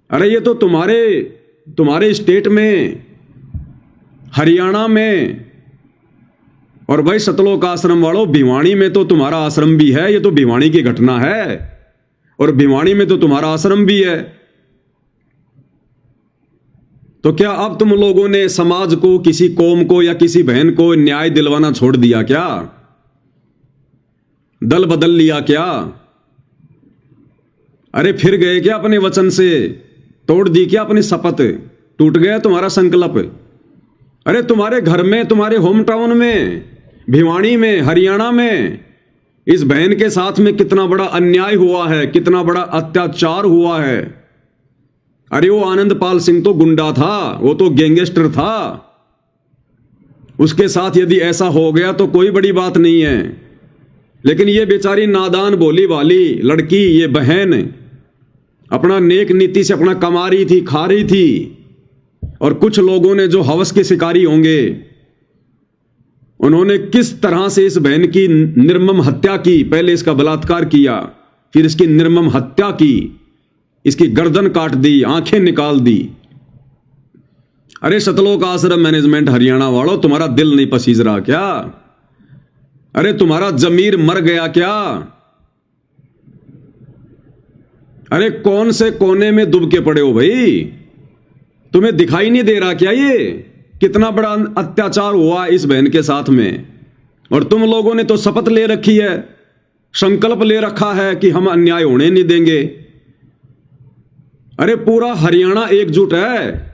अरे ये तो तुम्हारे स्टेट में, हरियाणा में, और भाई सतलोक आश्रम वालों भिवानी में तो तुम्हारा आश्रम भी है। ये तो भिवानी की घटना है, और भिवानी में तो तुम्हारा आश्रम भी है। तो क्या अब तुम लोगों ने समाज को, किसी कौम को या किसी बहन को न्याय दिलवाना छोड़ दिया क्या? दल बदल लिया क्या? अरे फिर गए क्या अपने वचन से? तोड़ दी क्या अपनी शपथ? टूट गया तुम्हारा संकल्प? अरे तुम्हारे घर में, तुम्हारे होम टाउन में, भिवानी में, हरियाणा में इस बहन के साथ में कितना बड़ा अन्याय हुआ है, कितना बड़ा अत्याचार हुआ है। अरे वो आनंदपाल सिंह तो गुंडा था, वो तो गैंगस्टर था। उसके साथ यदि ऐसा हो गया तो कोई बड़ी बात नहीं है, लेकिन ये बेचारी नादान बोली वाली लड़की, ये बहन अपना नेक नीति से अपना कमा रही थी, खा रही थी, और कुछ लोगों ने जो हवस के शिकारी होंगे उन्होंने किस तरह से इस बहन की निर्मम हत्या की। पहले इसका बलात्कार किया, फिर इसकी निर्मम हत्या की, इसकी गर्दन काट दी, आंखें निकाल दी। अरे सतलोक आश्रम मैनेजमेंट हरियाणा वालों, तुम्हारा दिल नहीं पसीज रहा क्या? अरे तुम्हारा जमीर मर गया क्या? अरे कौन से कोने में दुब के पड़े हो भाई? तुम्हें दिखाई नहीं दे रहा क्या ये कितना बड़ा अत्याचार हुआ इस बहन के साथ में? और तुम लोगों ने तो शपथ ले रखी है, संकल्प ले रखा है कि हम अन्याय होने नहीं देंगे। अरे पूरा हरियाणा एकजुट है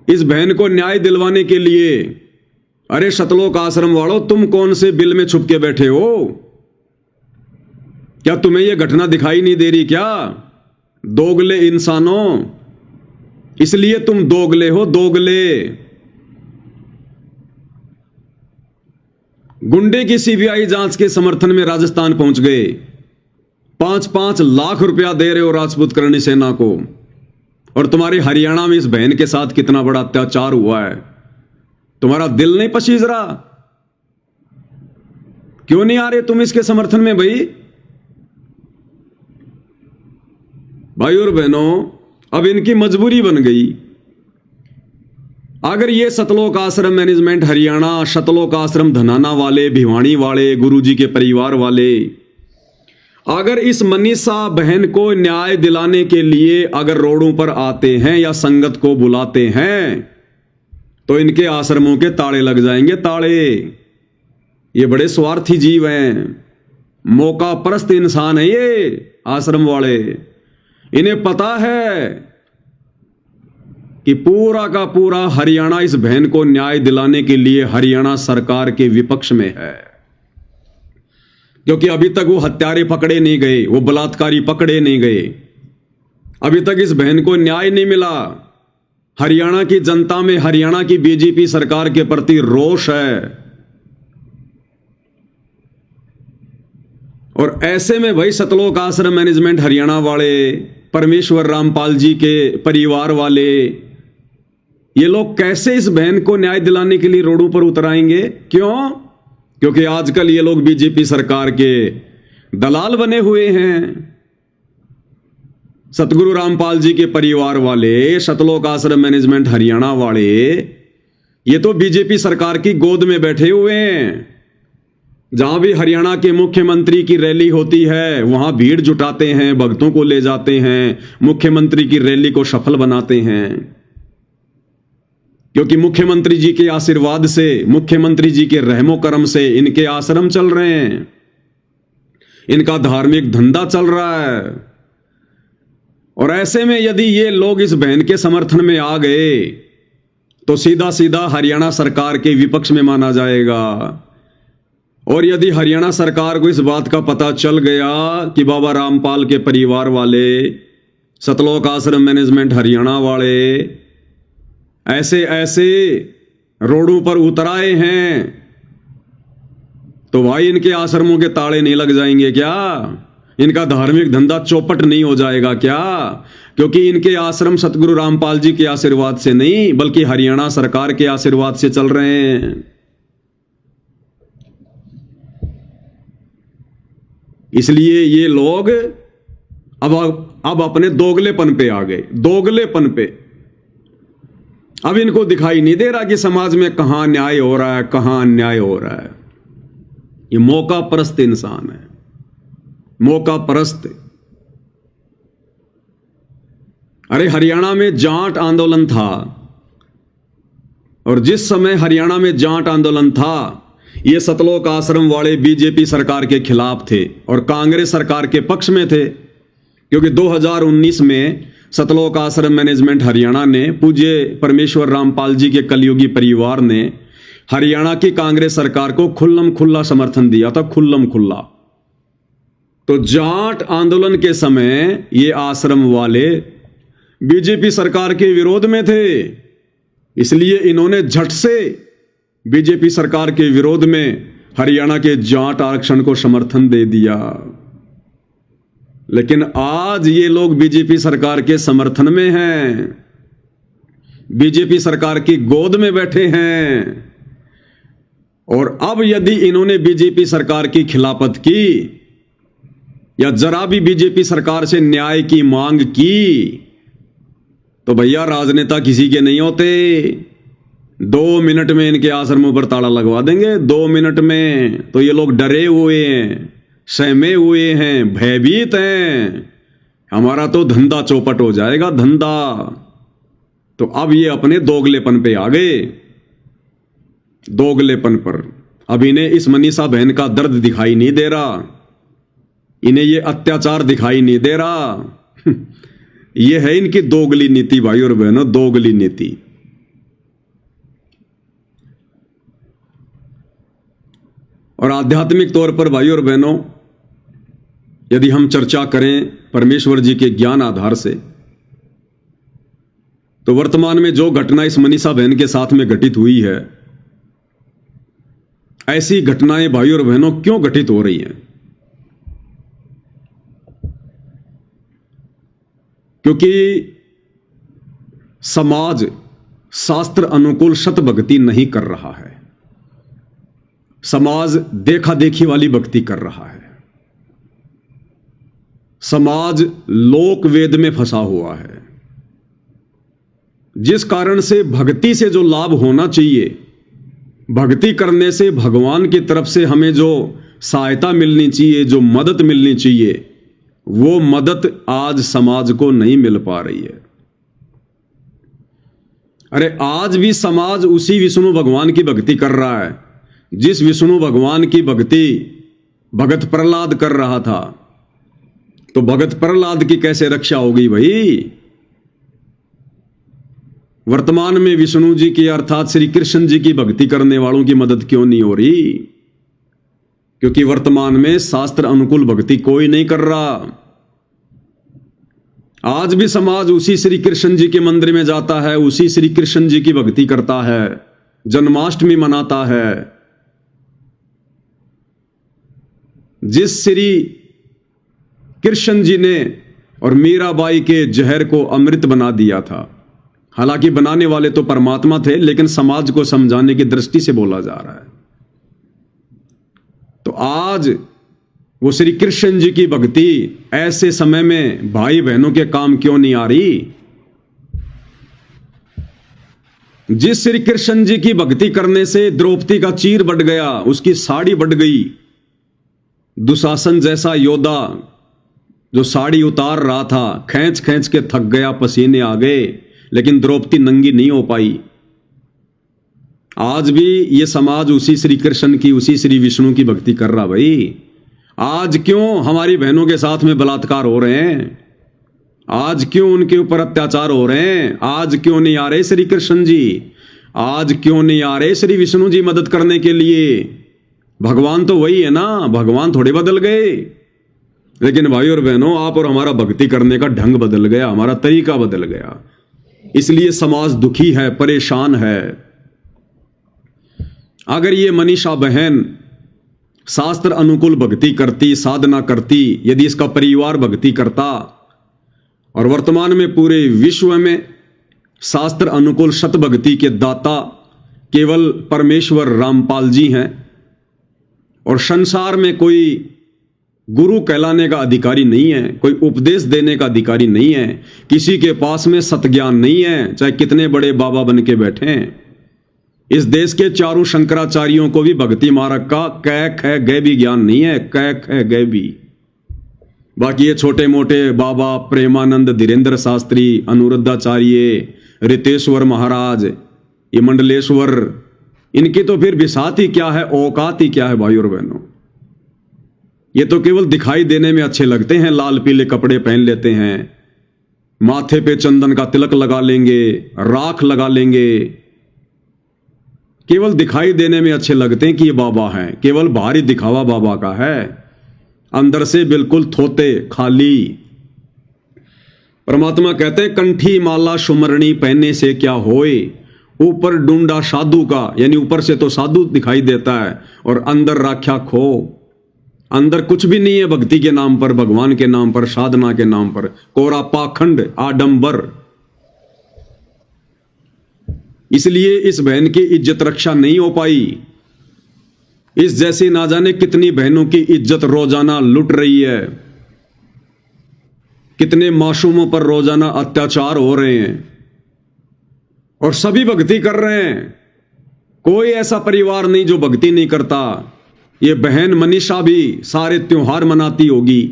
इस बहन को न्याय दिलवाने के लिए। अरे सतलोक आश्रम वालों, तुम कौन से बिल में छुप के बैठे हो? क्या तुम्हें यह घटना दिखाई नहीं दे रही क्या? दोगले इंसानों, इसलिए तुम दोगले हो, दोगले। गुंडे की सीबीआई जांच के समर्थन में राजस्थान पहुंच गए। 5-5 लाख रुपया दे रहे हो राजपूत करणी सेना को, और तुम्हारे हरियाणा में इस बहन के साथ कितना बड़ा अत्याचार हुआ है। तुम्हारा दिल नहीं पसीज रहा? क्यों नहीं आ रहे तुम इसके समर्थन में भाई? भाई और बहनों, अब इनकी मजबूरी बन गई। अगर ये सतलोक आश्रम मैनेजमेंट हरियाणा, सतलोक आश्रम धनाना वाले, भिवानी वाले, गुरुजी के परिवार वाले, अगर इस मनीषा बहन को न्याय दिलाने के लिए अगर रोडों पर आते हैं या संगत को बुलाते हैं तो इनके आश्रमों के ताले लग जाएंगे, ताले। ये बड़े स्वार्थी जीव हैं, मौका परस्त इंसान है ये आश्रम वाले। इन्हें पता है कि पूरा का पूरा हरियाणा इस बहन को न्याय दिलाने के लिए हरियाणा सरकार के विपक्ष में है, क्योंकि अभी तक वो हत्यारे पकड़े नहीं गए, वो बलात्कारी पकड़े नहीं गए, अभी तक इस बहन को न्याय नहीं मिला। हरियाणा की जनता में हरियाणा की बीजेपी सरकार के प्रति रोष है, और ऐसे में भाई सतलोक आश्रम मैनेजमेंट हरियाणा वाले, परमेश्वर रामपाल जी के परिवार वाले, ये लोग कैसे इस बहन को न्याय दिलाने के लिए रोडों पर उतर आएंगे? क्यों? क्योंकि आजकल ये लोग बीजेपी सरकार के दलाल बने हुए हैं। सतगुरु रामपाल जी के परिवार वाले, सतलोक आश्रम मैनेजमेंट हरियाणा वाले, ये तो बीजेपी सरकार की गोद में बैठे हुए हैं। जहां भी हरियाणा के मुख्यमंत्री की रैली होती है वहां भीड़ जुटाते हैं, भक्तों को ले जाते हैं, मुख्यमंत्री की रैली को सफल बनाते हैं, क्योंकि मुख्यमंत्री जी के आशीर्वाद से, मुख्यमंत्री जी के रहमो करम से इनके आश्रम चल रहे हैं, इनका धार्मिक धंधा चल रहा है। और ऐसे में यदि ये लोग इस बहन के समर्थन में आ गए तो सीधा सीधा हरियाणा सरकार के विपक्ष में माना जाएगा। और यदि हरियाणा सरकार को इस बात का पता चल गया कि बाबा रामपाल के परिवार वाले, सतलोक आश्रम मैनेजमेंट हरियाणा वाले ऐसे ऐसे रोडों पर उतर आए हैं, तो भाई इनके आश्रमों के ताले नहीं लग जाएंगे क्या? इनका धार्मिक धंधा चौपट नहीं हो जाएगा क्या? क्योंकि इनके आश्रम सतगुरु रामपाल जी के आशीर्वाद से नहीं बल्कि हरियाणा सरकार के आशीर्वाद से चल रहे हैं। इसलिए ये लोग अब अपने दोगलेपन पे आ गए, दोगलेपन पे। अब इनको दिखाई नहीं दे रहा कि समाज में कहां न्याय हो रहा है, कहां अन्याय हो रहा है। ये मौका परस्त इंसान है, मौका परस्त। अरे हरियाणा में जाट आंदोलन था, और जिस समय हरियाणा में जाट आंदोलन था, ये सतलोक आश्रम वाले बीजेपी सरकार के खिलाफ थे और कांग्रेस सरकार के पक्ष में थे, क्योंकि 2019 में सतलोक आश्रम मैनेजमेंट हरियाणा ने, पूज्य परमेश्वर रामपाल जी के कलयुगी परिवार ने हरियाणा की कांग्रेस सरकार को खुल्लम खुल्ला समर्थन दिया था, खुल्लम खुल्ला। तो जाट आंदोलन के समय ये आश्रम वाले बीजेपी सरकार के विरोध में थे, इसलिए इन्होंने झट से बीजेपी सरकार के विरोध में हरियाणा के जाट आरक्षण को समर्थन दे दिया। लेकिन आज ये लोग बीजेपी सरकार के समर्थन में हैं, बीजेपी सरकार की गोद में बैठे हैं, और अब यदि इन्होंने बीजेपी सरकार की खिलाफत की या जरा भी बीजेपी सरकार से न्याय की मांग की, तो भैया राजनेता किसी के नहीं होते। 2 मिनट में इनके आश्रमों पर ताला लगवा देंगे, 2 मिनट में। तो ये लोग डरे हुए हैं, सहमे हुए हैं, भयभीत हैं, हमारा तो धंधा चौपट हो जाएगा, धंधा। तो अब ये अपने दोगलेपन पे आ गए, दोगलेपन पर। अब इन्हें इस मनीषा बहन का दर्द दिखाई नहीं दे रहा, इन्हें ये अत्याचार दिखाई नहीं दे रहा। ये है इनकी दोगली नीति भाई और बहनों, दोगली नीति। और आध्यात्मिक तौर पर भाई और बहनों, यदि हम चर्चा करें परमेश्वर जी के ज्ञान आधार से, तो वर्तमान में जो घटना इस मनीषा बहन के साथ में घटित हुई है, ऐसी घटनाएं भाई और बहनों क्यों घटित हो रही हैं? क्योंकि समाज शास्त्र अनुकूल शत भक्ति नहीं कर रहा है, समाज देखा देखी वाली भक्ति कर रहा है, समाज लोक वेद में फंसा हुआ है, जिस कारण से भक्ति से जो लाभ होना चाहिए, भक्ति करने से भगवान की तरफ से हमें जो सहायता मिलनी चाहिए, जो मदद मिलनी चाहिए, वो मदद आज समाज को नहीं मिल पा रही है। अरे आज भी समाज उसी विष्णु भगवान की भक्ति कर रहा है जिस विष्णु भगवान की भक्ति भगत प्रहलाद कर रहा था। तो भगत प्रहलाद की कैसे रक्षा होगी भाई? वर्तमान में विष्णु जी की अर्थात श्री कृष्ण जी की भक्ति करने वालों की मदद क्यों नहीं हो रही? क्योंकि वर्तमान में शास्त्र अनुकूल भक्ति कोई नहीं कर रहा। आज भी समाज उसी श्री कृष्ण जी के मंदिर में जाता है, उसी श्री कृष्ण जी की भक्ति करता है, जन्माष्टमी मनाता है। जिस श्री कृष्ण जी ने और मीराबाई के जहर को अमृत बना दिया था, हालांकि बनाने वाले तो परमात्मा थे, लेकिन समाज को समझाने की दृष्टि से बोला जा रहा है। तो आज वो श्री कृष्ण जी की भक्ति ऐसे समय में भाई बहनों के काम क्यों नहीं आ रही? जिस श्री कृष्ण जी की भक्ति करने से द्रौपदी का चीर बढ़ गया, उसकी साड़ी बढ़ गई, दुशासन जैसा योद्धा जो साड़ी उतार रहा था खींच खींच के थक गया, पसीने आ गए, लेकिन द्रौपदी नंगी नहीं हो पाई। आज भी ये समाज उसी श्री कृष्ण की, उसी श्री विष्णु की भक्ति कर रहा भाई। आज क्यों हमारी बहनों के साथ में बलात्कार हो रहे हैं? आज क्यों उनके ऊपर अत्याचार हो रहे हैं? आज क्यों नहीं आ रहे श्री कृष्ण जी? आज क्यों नहीं आ रहे श्री विष्णु जी मदद करने के लिए? भगवान तो वही है ना, भगवान थोड़े बदल गए। लेकिन भाई और बहनों, आप और हमारा भक्ति करने का ढंग बदल गया, हमारा तरीका बदल गया, इसलिए समाज दुखी है, परेशान है। अगर ये मनीषा बहन शास्त्र अनुकूल भक्ति करती, साधना करती, यदि इसका परिवार भक्ति करता, और वर्तमान में पूरे विश्व में शास्त्र अनुकूल शत भक्ति के दाता केवल परमेश्वर रामपाल जी हैं, और संसार में कोई गुरु कहलाने का अधिकारी नहीं है, कोई उपदेश देने का अधिकारी नहीं है, किसी के पास में सतज्ञान नहीं है, चाहे कितने बड़े बाबा बन के बैठे हैं। इस देश के चारों शंकराचार्यों को भी भक्ति मार्ग का कै ख गै भी ज्ञान नहीं है, कै ख गै भी। बाकी ये छोटे मोटे बाबा प्रेमानंद, धीरेन्द्र शास्त्री, अनुरुद्धाचार्य, रितेश्वर महाराज, ये मंडलेश्वर, इनकी तो फिर बिसात ही क्या है, औकात ही क्या है भाई और बहनों। ये तो केवल दिखाई देने में अच्छे लगते हैं, लाल पीले कपड़े पहन लेते हैं, माथे पे चंदन का तिलक लगा लेंगे, राख लगा लेंगे, केवल दिखाई देने में अच्छे लगते हैं कि ये बाबा हैं। केवल बाहरी दिखावा बाबा का है, अंदर से बिल्कुल थोते खाली। परमात्मा कहते हैं कंठी माला सुमरणी पहनने से क्या होए, ऊपर डूंडा साधु का, यानी ऊपर से तो साधु दिखाई देता है और अंदर राख्या खो। अंदर कुछ भी नहीं है भक्ति के नाम पर, भगवान के नाम पर, साधना के नाम पर, कोरा पाखंड आडंबर। इसलिए इस बहन की इज्जत रक्षा नहीं हो पाई। इस जैसी ना जाने कितनी बहनों की इज्जत रोजाना लुट रही है, कितने मासूमों पर रोजाना अत्याचार हो रहे हैं और सभी भक्ति कर रहे हैं। कोई ऐसा परिवार नहीं जो भक्ति नहीं करता। ये बहन मनीषा भी सारे त्योहार मनाती होगी,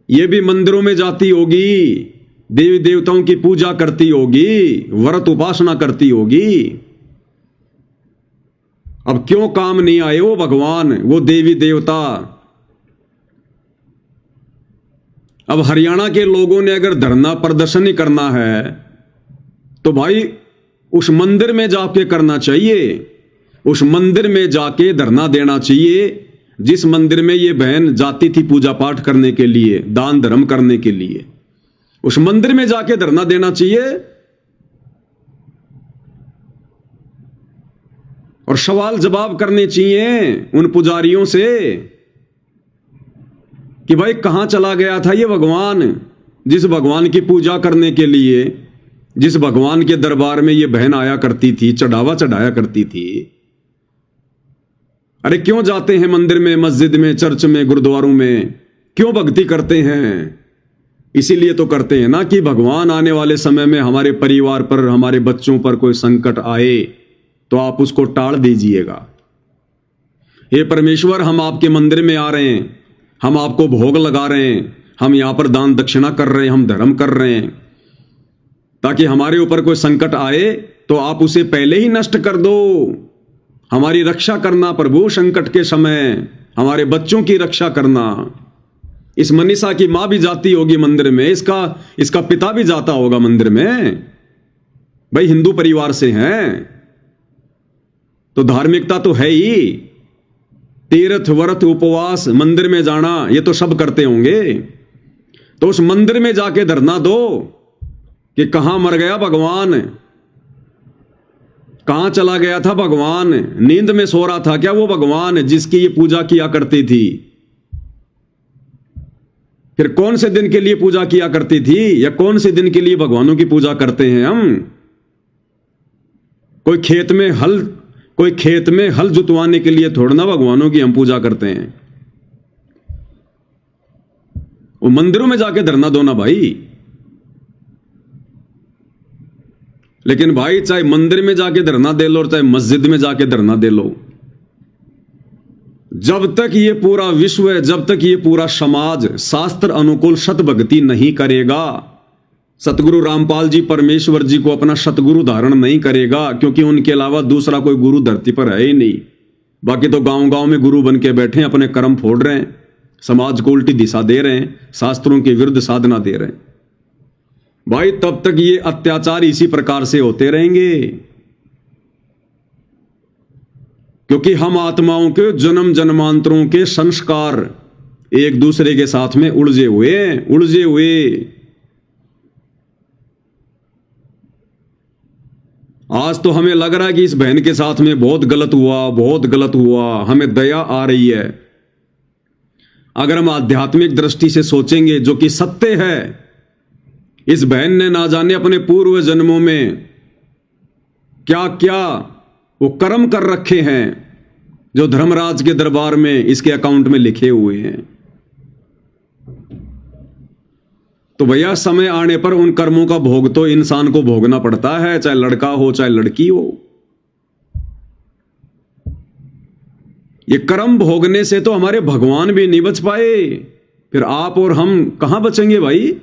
ये भी मंदिरों में जाती होगी, देवी देवताओं की पूजा करती होगी, व्रत उपासना करती होगी। अब क्यों काम नहीं आए वो भगवान, वो देवी देवता? अब हरियाणा के लोगों ने अगर धरना प्रदर्शन ही करना है तो भाई उस मंदिर में जाके करना चाहिए, उस मंदिर में जाके धरना देना चाहिए जिस मंदिर में ये बहन जाती थी पूजा पाठ करने के लिए, दान धर्म करने के लिए। उस मंदिर में जाके धरना देना चाहिए और सवाल जवाब करने चाहिए उन पुजारियों से कि भाई कहां चला गया था ये भगवान, जिस भगवान की पूजा करने के लिए, जिस भगवान के दरबार में ये बहन आया करती थी, चढ़ावा चढ़ाया करती थी। अरे क्यों जाते हैं मंदिर में, मस्जिद में, चर्च में, गुरुद्वारों में? क्यों भक्ति करते हैं? इसीलिए तो करते हैं ना कि भगवान आने वाले समय में हमारे परिवार पर, हमारे बच्चों पर कोई संकट आए तो आप उसको टाल दीजिएगा। हे परमेश्वर, हम आपके मंदिर में आ रहे हैं, हम आपको भोग लगा रहे हैं, हम यहां पर दान दक्षिणा कर रहे हैं, हम धर्म कर रहे हैं, ताकि हमारे ऊपर कोई संकट आए तो आप उसे पहले ही नष्ट कर दो। हमारी रक्षा करना प्रभु, संकट के समय हमारे बच्चों की रक्षा करना। इस मनीषा की मां भी जाती होगी मंदिर में, इसका पिता भी जाता होगा मंदिर में, भाई हिंदू परिवार से हैं तो धार्मिकता तो है ही। तीर्थ व्रत उपवास, मंदिर में जाना, ये तो सब करते होंगे। तो उस मंदिर में जाके धरना दो कि कहां मर गया भगवान, कहां चला गया था भगवान, नींद में सो रहा था क्या वो भगवान जिसकी ये पूजा किया करती थी? फिर कौन से दिन के लिए पूजा किया करती थी, या कौन से दिन के लिए भगवानों की पूजा करते हैं हम? कोई खेत में हल जुतवाने के लिए थोड़ा ना भगवानों की हम पूजा करते हैं। वो मंदिरों में जाके धरना दो ना भाई। लेकिन भाई चाहे मंदिर में जाके धरना दे लो और चाहे मस्जिद में जाके धरना दे लो, जब तक ये पूरा विश्व, जब तक ये पूरा समाज शास्त्र अनुकूल सत भक्ति नहीं करेगा, सतगुरु रामपाल जी परमेश्वर जी को अपना सतगुरु धारण नहीं करेगा, क्योंकि उनके अलावा दूसरा कोई गुरु धरती पर है ही नहीं। बाकी तो गांव गांव में गुरु बन के बैठे हैं, अपने कर्म फोड़ रहे हैं, समाज को उल्टी दिशा दे रहे हैं, शास्त्रों के विरुद्ध साधना दे रहे हैं। भाई तब तक ये अत्याचार इसी प्रकार से होते रहेंगे, क्योंकि हम आत्माओं के जन्म जन्मांतरों के संस्कार एक दूसरे के साथ में उलझे हुए। आज तो हमें लग रहा है कि इस बहन के साथ में बहुत गलत हुआ, हमें दया आ रही है। अगर हम आध्यात्मिक दृष्टि से सोचेंगे, जो कि सत्य है, इस बहन ने ना जाने अपने पूर्व जन्मों में क्या क्या वो कर्म कर रखे हैं, जो धर्मराज के दरबार में इसके अकाउंट में लिखे हुए हैं। तो भैया समय आने पर उन कर्मों का भोग तो इंसान को भोगना पड़ता है, चाहे लड़का हो चाहे लड़की हो। ये कर्म भोगने से तो हमारे भगवान भी नहीं बच पाए, फिर आप और हम कहां बचेंगे भाई?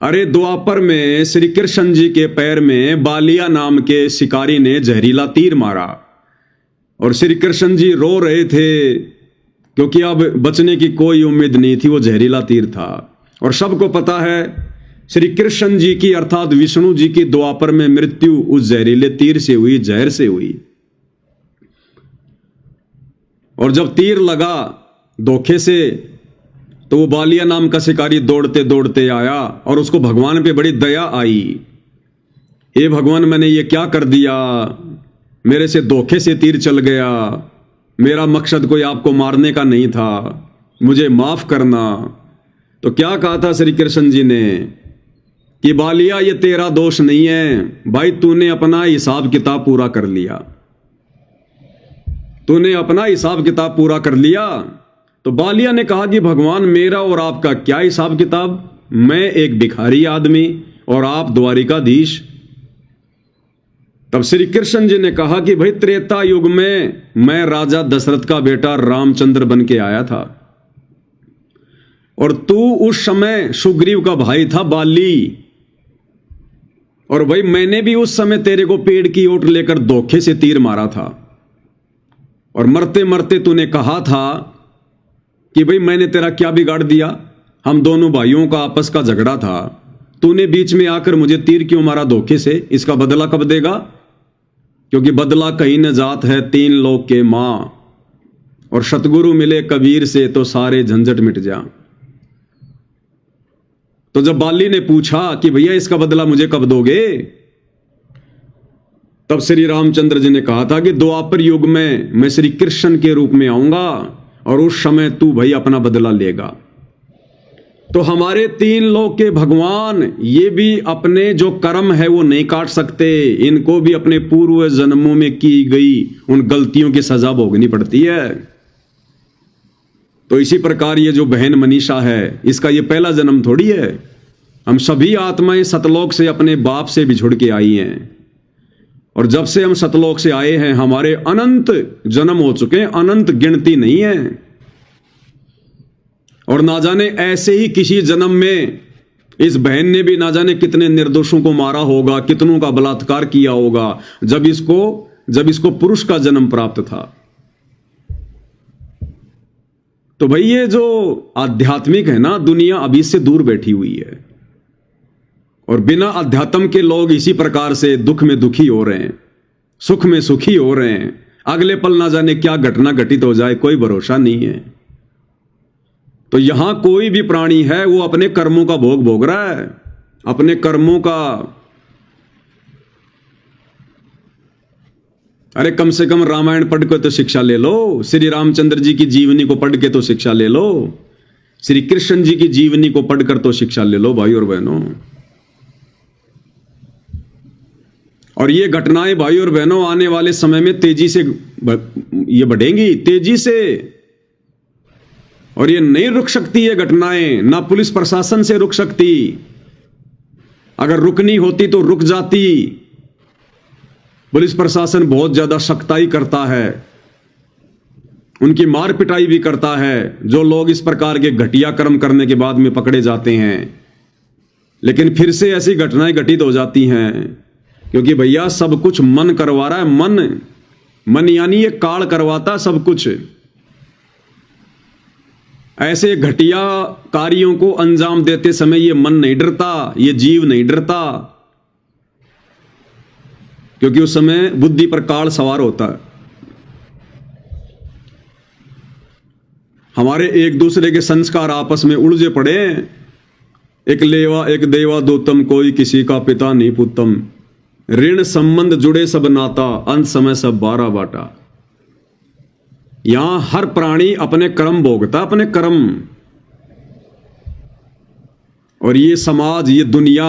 अरे द्वापर में श्री कृष्ण जी के पैर में बालिया नाम के शिकारी ने जहरीला तीर मारा और श्री कृष्ण जी रो रहे थे क्योंकि अब बचने की कोई उम्मीद नहीं थी, वो जहरीला तीर था। और सबको पता है श्री कृष्ण जी की अर्थात विष्णु जी की द्वापर में मृत्यु उस जहरीले तीर से हुई, जहर से हुई। और जब तीर लगा धोखे से तो वो बालिया नाम का शिकारी दौड़ते दौड़ते आया और उसको भगवान पे बड़ी दया आई। हे भगवान, मैंने ये क्या कर दिया, मेरे से धोखे से तीर चल गया, मेरा मकसद कोई आपको मारने का नहीं था, मुझे माफ करना। तो क्या कहा था श्री कृष्ण जी ने कि बालिया ये तेरा दोष नहीं है भाई, तूने अपना हिसाब किताब पूरा कर लिया, तूने अपना हिसाब किताब पूरा कर लिया। तो बालिया ने कहा कि भगवान मेरा और आपका क्या हिसाब किताब, मैं एक भिखारी आदमी और आप द्वारिकाधीश। तब श्री कृष्ण जी ने कहा कि भाई त्रेता युग में मैं राजा दशरथ का बेटा रामचंद्र बन के आया था और तू उस समय सुग्रीव का भाई था बाली, और भाई मैंने भी उस समय तेरे को पेड़ की ओट लेकर धोखे से तीर मारा था और मरते मरते तूने कहा था कि भाई मैंने तेरा क्या बिगाड़ दिया, हम दोनों भाइयों का आपस का झगड़ा था, तूने बीच में आकर मुझे तीर क्यों मारा धोखे से, इसका बदला कब देगा? क्योंकि बदला कहीं न जात है तीन लोग के मां, और सतगुरु मिले कबीर से तो सारे झंझट मिट जा। तो जब बाली ने पूछा कि भैया इसका बदला मुझे कब दोगे, तब श्री रामचंद्र जी ने कहा था कि द्वापर युग में मैं श्री कृष्ण के रूप में आऊंगा और उस समय तू भाई अपना बदला लेगा। तो हमारे तीन लोक के भगवान ये भी अपने जो कर्म है वो नहीं काट सकते, इनको भी अपने पूर्व जन्मों में की गई उन गलतियों की सजा भोगनी पड़ती है। तो इसी प्रकार ये जो बहन मनीषा है, इसका ये पहला जन्म थोड़ी है। हम सभी आत्माएं सतलोक से अपने बाप से बिछुड़ के आई हैं, और जब से हम सतलोक से आए हैं हमारे अनंत जन्म हो चुके हैं, अनंत गिनती नहीं है। और ना जाने ऐसे ही किसी जन्म में इस बहन ने भी ना जाने कितने निर्दोषों को मारा होगा, कितनों का बलात्कार किया होगा, जब इसको पुरुष का जन्म प्राप्त था। तो भाई ये जो आध्यात्मिक है ना, दुनिया अभी इससे दूर बैठी हुई है, और बिना अध्यात्म के लोग इसी प्रकार से दुख में दुखी हो रहे हैं, सुख में सुखी हो रहे हैं। अगले पल ना जाने क्या घटना घटित हो जाए, कोई भरोसा नहीं है। तो यहां कोई भी प्राणी है वो अपने कर्मों का भोग भोग रहा है, अपने कर्मों का। अरे कम से कम रामायण पढ़ के तो शिक्षा ले लो, श्री रामचंद्र जी की जीवनी को पढ़ के तो शिक्षा ले लो, श्री कृष्ण जी की जीवनी को पढ़कर तो शिक्षा ले लो भाई और बहनों। और ये घटनाएं भाई और बहनों आने वाले समय में तेजी से ये बढ़ेंगी, तेजी से, और ये नहीं रुक सकती ये घटनाएं, ना पुलिस प्रशासन से रुक सकती। अगर रुकनी होती तो रुक जाती। पुलिस प्रशासन बहुत ज्यादा सख्ताई करता है, उनकी मार पिटाई भी करता है जो लोग इस प्रकार के घटिया कर्म करने के बाद में पकड़े जाते हैं। लेकिन फिर से ऐसी घटनाएं घटित हो जाती हैं, क्योंकि भैया सब कुछ मन करवा रहा है। मन यानी ये काल करवाता सब कुछ। ऐसे घटिया कार्यों को अंजाम देते समय ये मन नहीं डरता, ये जीव नहीं डरता, क्योंकि उस समय बुद्धि पर काल सवार होता है। हमारे एक दूसरे के संस्कार आपस में उलझे पड़े हैं। एक लेवा एक देवा दोतम, कोई किसी का पिता नहीं पुतम, ऋण संबंध जुड़े सब नाता, अंत समय सब बारा बाटा। यहां हर प्राणी अपने कर्म भोगता, अपने कर्म। और ये समाज, ये दुनिया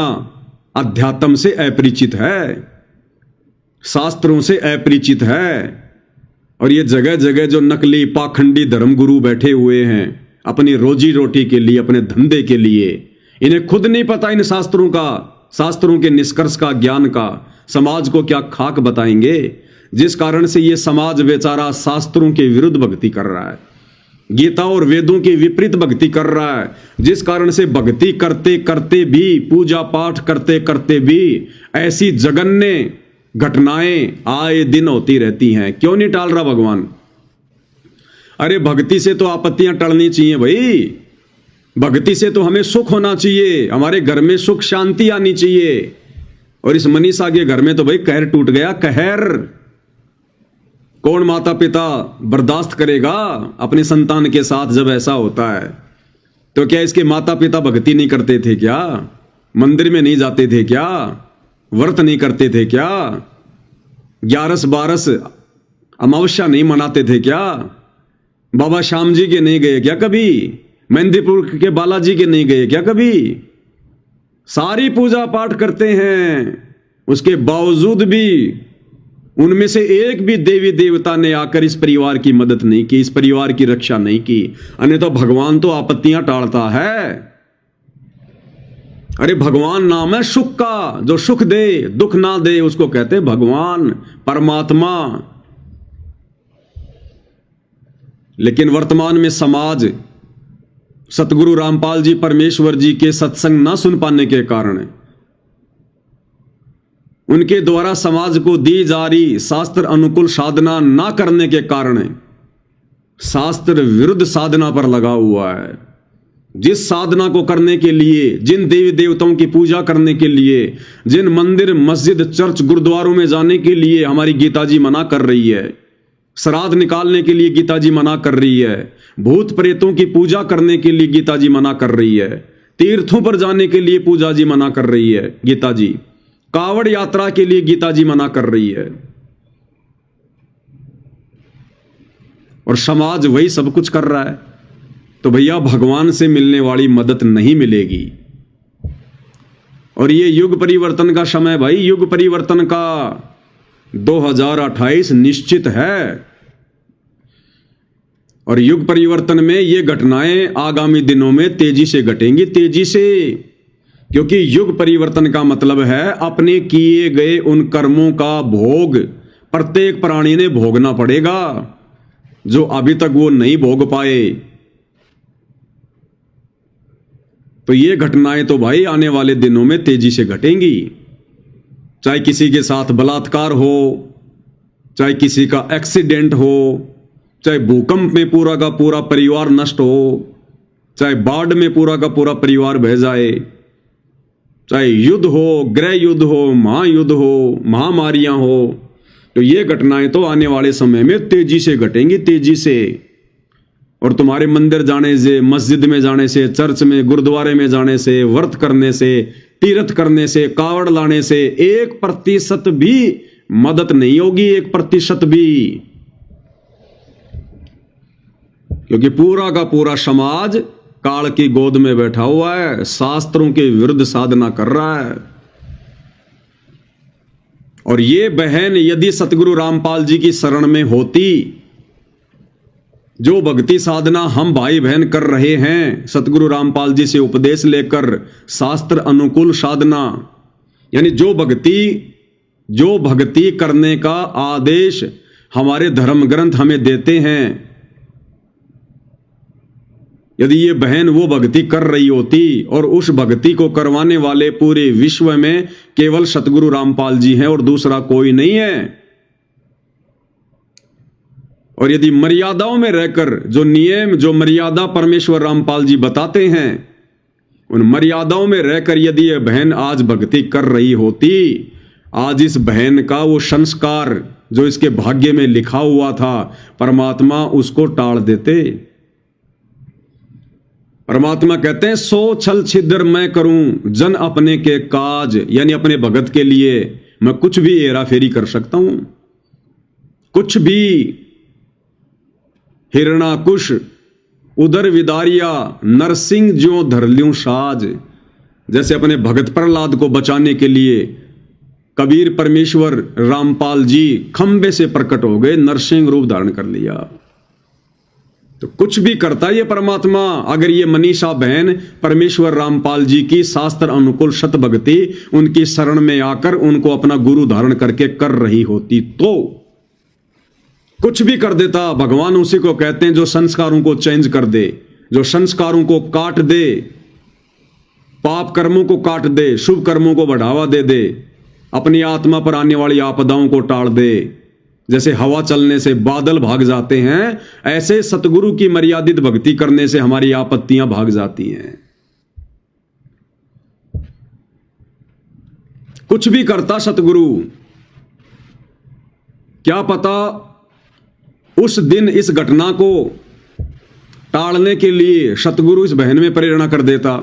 अध्यात्म से अपरिचित है, शास्त्रों से अपरिचित है। और ये जगह जगह जो नकली पाखंडी धर्मगुरु बैठे हुए हैं अपनी रोजी रोटी के लिए, अपने धंधे के लिए, इन्हें खुद नहीं पता इन शास्त्रों का, शास्त्रों के निष्कर्ष का, ज्ञान का। समाज को क्या खाक बताएंगे, जिस कारण से ये समाज बेचारा शास्त्रों के विरुद्ध भक्ति कर रहा है। गीता और वेदों की विपरीत भक्ति कर रहा है, जिस कारण से भक्ति करते करते भी, पूजा पाठ करते करते भी ऐसी जघन्य घटनाएं आए दिन होती रहती हैं। क्यों नहीं टाल रहा भगवान? अरे भक्ति से तो आपत्तियां टलनी चाहिए भाई, भक्ति से तो हमें सुख होना चाहिए, हमारे घर में सुख शांति आनी चाहिए। और इस मनीषा के घर में तो भाई कहर टूट गया, कहर। कौन माता पिता बर्दाश्त करेगा अपने संतान के साथ जब ऐसा होता है? तो क्या इसके माता पिता भक्ति नहीं करते थे क्या? मंदिर में नहीं जाते थे क्या? व्रत नहीं करते थे क्या? 11-12 अमावस्या नहीं मनाते थे क्या? बाबा श्याम जी के नहीं गए क्या कभी? मेहंदीपुर के बालाजी के नहीं गए क्या कभी? सारी पूजा पाठ करते हैं, उसके बावजूद भी उनमें से एक भी देवी देवता ने आकर इस परिवार की मदद नहीं की, इस परिवार की रक्षा नहीं की। अन्यथा भगवान तो आपत्तियां टालता है। अरे भगवान नाम है सुख का, जो सुख दे दुख ना दे उसको कहते भगवान, परमात्मा। लेकिन वर्तमान में समाज सतगुरु रामपाल जी परमेश्वर जी के सत्संग ना सुन पाने के कारण, उनके द्वारा समाज को दी जा रही शास्त्र अनुकूल साधना ना करने के कारण शास्त्र विरुद्ध साधना पर लगा हुआ है। जिस साधना को करने के लिए, जिन देवी देवताओं की पूजा करने के लिए, जिन मंदिर मस्जिद चर्च गुरुद्वारों में जाने के लिए हमारी गीता जी मना कर रही है, श्राद्ध निकालने के लिए गीता जी मना कर रही है, भूत प्रेतों की पूजा करने के लिए गीता जी मना कर रही है, तीर्थों पर जाने के लिए पूजा जी मना कर रही है गीता जी, कावड़ यात्रा के लिए गीता जी मना कर रही है, और समाज वही सब कुछ कर रहा है। तो भैया भगवान से मिलने वाली मदद नहीं मिलेगी। और ये युग परिवर्तन का समय भाई, युग परिवर्तन का 2028 निश्चित है। और युग परिवर्तन में ये घटनाएं आगामी दिनों में तेजी से घटेंगी, तेजी से। क्योंकि युग परिवर्तन का मतलब है अपने किए गए उन कर्मों का भोग प्रत्येक प्राणी ने भोगना पड़ेगा, जो अभी तक वो नहीं भोग पाए। तो ये घटनाएं तो भाई आने वाले दिनों में तेजी से घटेंगी। चाहे किसी के साथ बलात्कार हो, चाहे किसी का एक्सीडेंट हो, चाहे भूकंप में पूरा का पूरा परिवार नष्ट हो, चाहे बाढ़ में पूरा का पूरा परिवार बह जाए, चाहे युद्ध हो, गृह युद्ध हो, महायुद्ध हो, महामारियां हो, तो ये घटनाएं तो आने वाले समय में तेजी से घटेंगी, तेजी से। और तुम्हारे मंदिर जाने से, मस्जिद में जाने से, चर्च में, गुरुद्वारे में जाने से, व्रत करने से, तीर्थ करने से, कावड़ लाने से 1% भी मदद नहीं होगी, 1% भी। क्योंकि पूरा का पूरा समाज काल की गोद में बैठा हुआ है, शास्त्रों के विरुद्ध साधना कर रहा है। और ये बहन यदि सतगुरु रामपाल जी की शरण में होती, जो भक्ति साधना हम भाई बहन कर रहे हैं सतगुरु रामपाल जी से उपदेश लेकर, शास्त्र अनुकूल साधना, यानी जो भक्ति करने का आदेश हमारे धर्म ग्रंथ हमें देते हैं, यदि ये बहन वो भक्ति कर रही होती, और उस भक्ति को करवाने वाले पूरे विश्व में केवल सतगुरु रामपाल जी हैं और दूसरा कोई नहीं है, और यदि मर्यादाओं में रहकर जो नियम, जो मर्यादा परमेश्वर रामपाल जी बताते हैं, उन मर्यादाओं में रहकर यदि यह बहन आज भक्ति कर रही होती, आज इस बहन का वो संस्कार जो इसके भाग्य में लिखा हुआ था, परमात्मा उसको टाल देते। परमात्मा कहते हैं, 100 छल छिद्र मैं करूं जन अपने के काज, यानी अपने भगत के लिए मैं कुछ भी हेरा फेरी कर सकता हूं, कुछ भी। हिरणाकुश उदर विदारिया नरसिंह ज्यों धर ल्यूं साज, जैसे अपने भगत प्रहलाद को बचाने के लिए कबीर परमेश्वर रामपाल जी खंबे से प्रकट हो गए, नरसिंह रूप धारण कर लिया। तो कुछ भी करता है ये परमात्मा। अगर ये मनीषा बहन परमेश्वर रामपाल जी की शास्त्र अनुकूल सत भक्ति उनकी शरण में आकर उनको अपना गुरु धारण करके कर रही होती, तो कुछ भी कर देता। भगवान उसी को कहते हैं जो संस्कारों को चेंज कर दे, जो संस्कारों को काट दे, पाप कर्मों को काट दे, शुभ कर्मों को बढ़ावा दे दे, अपनी आत्मा पर आने वाली आपदाओं को टाल दे। जैसे हवा चलने से बादल भाग जाते हैं, ऐसे सतगुरु की मर्यादित भक्ति करने से हमारी आपत्तियां भाग जाती हैं। कुछ भी करता सतगुरु, क्या पता उस दिन इस घटना को टालने के लिए सतगुरु इस बहन में प्रेरणा कर देता,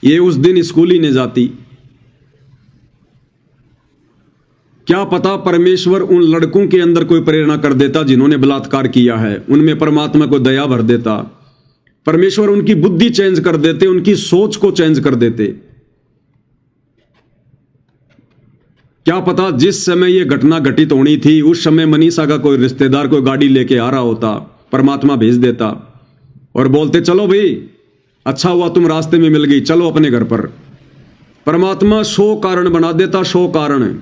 ये उस दिन स्कूल ही नहीं जाती। क्या पता परमेश्वर उन लड़कों के अंदर कोई प्रेरणा कर देता जिन्होंने बलात्कार किया है, उनमें परमात्मा को दया भर देता। परमेश्वर उनकी बुद्धि चेंज कर देते, उनकी सोच को चेंज कर देते। क्या पता जिस समय यह घटना घटित होनी थी उस समय मनीषा का कोई रिश्तेदार कोई गाड़ी लेके आ रहा होता, परमात्मा भेज देता और बोलते चलो भाई अच्छा हुआ तुम रास्ते में मिल गई, चलो अपने घर पर। परमात्मा 100 कारण बना देता, 100 कारण।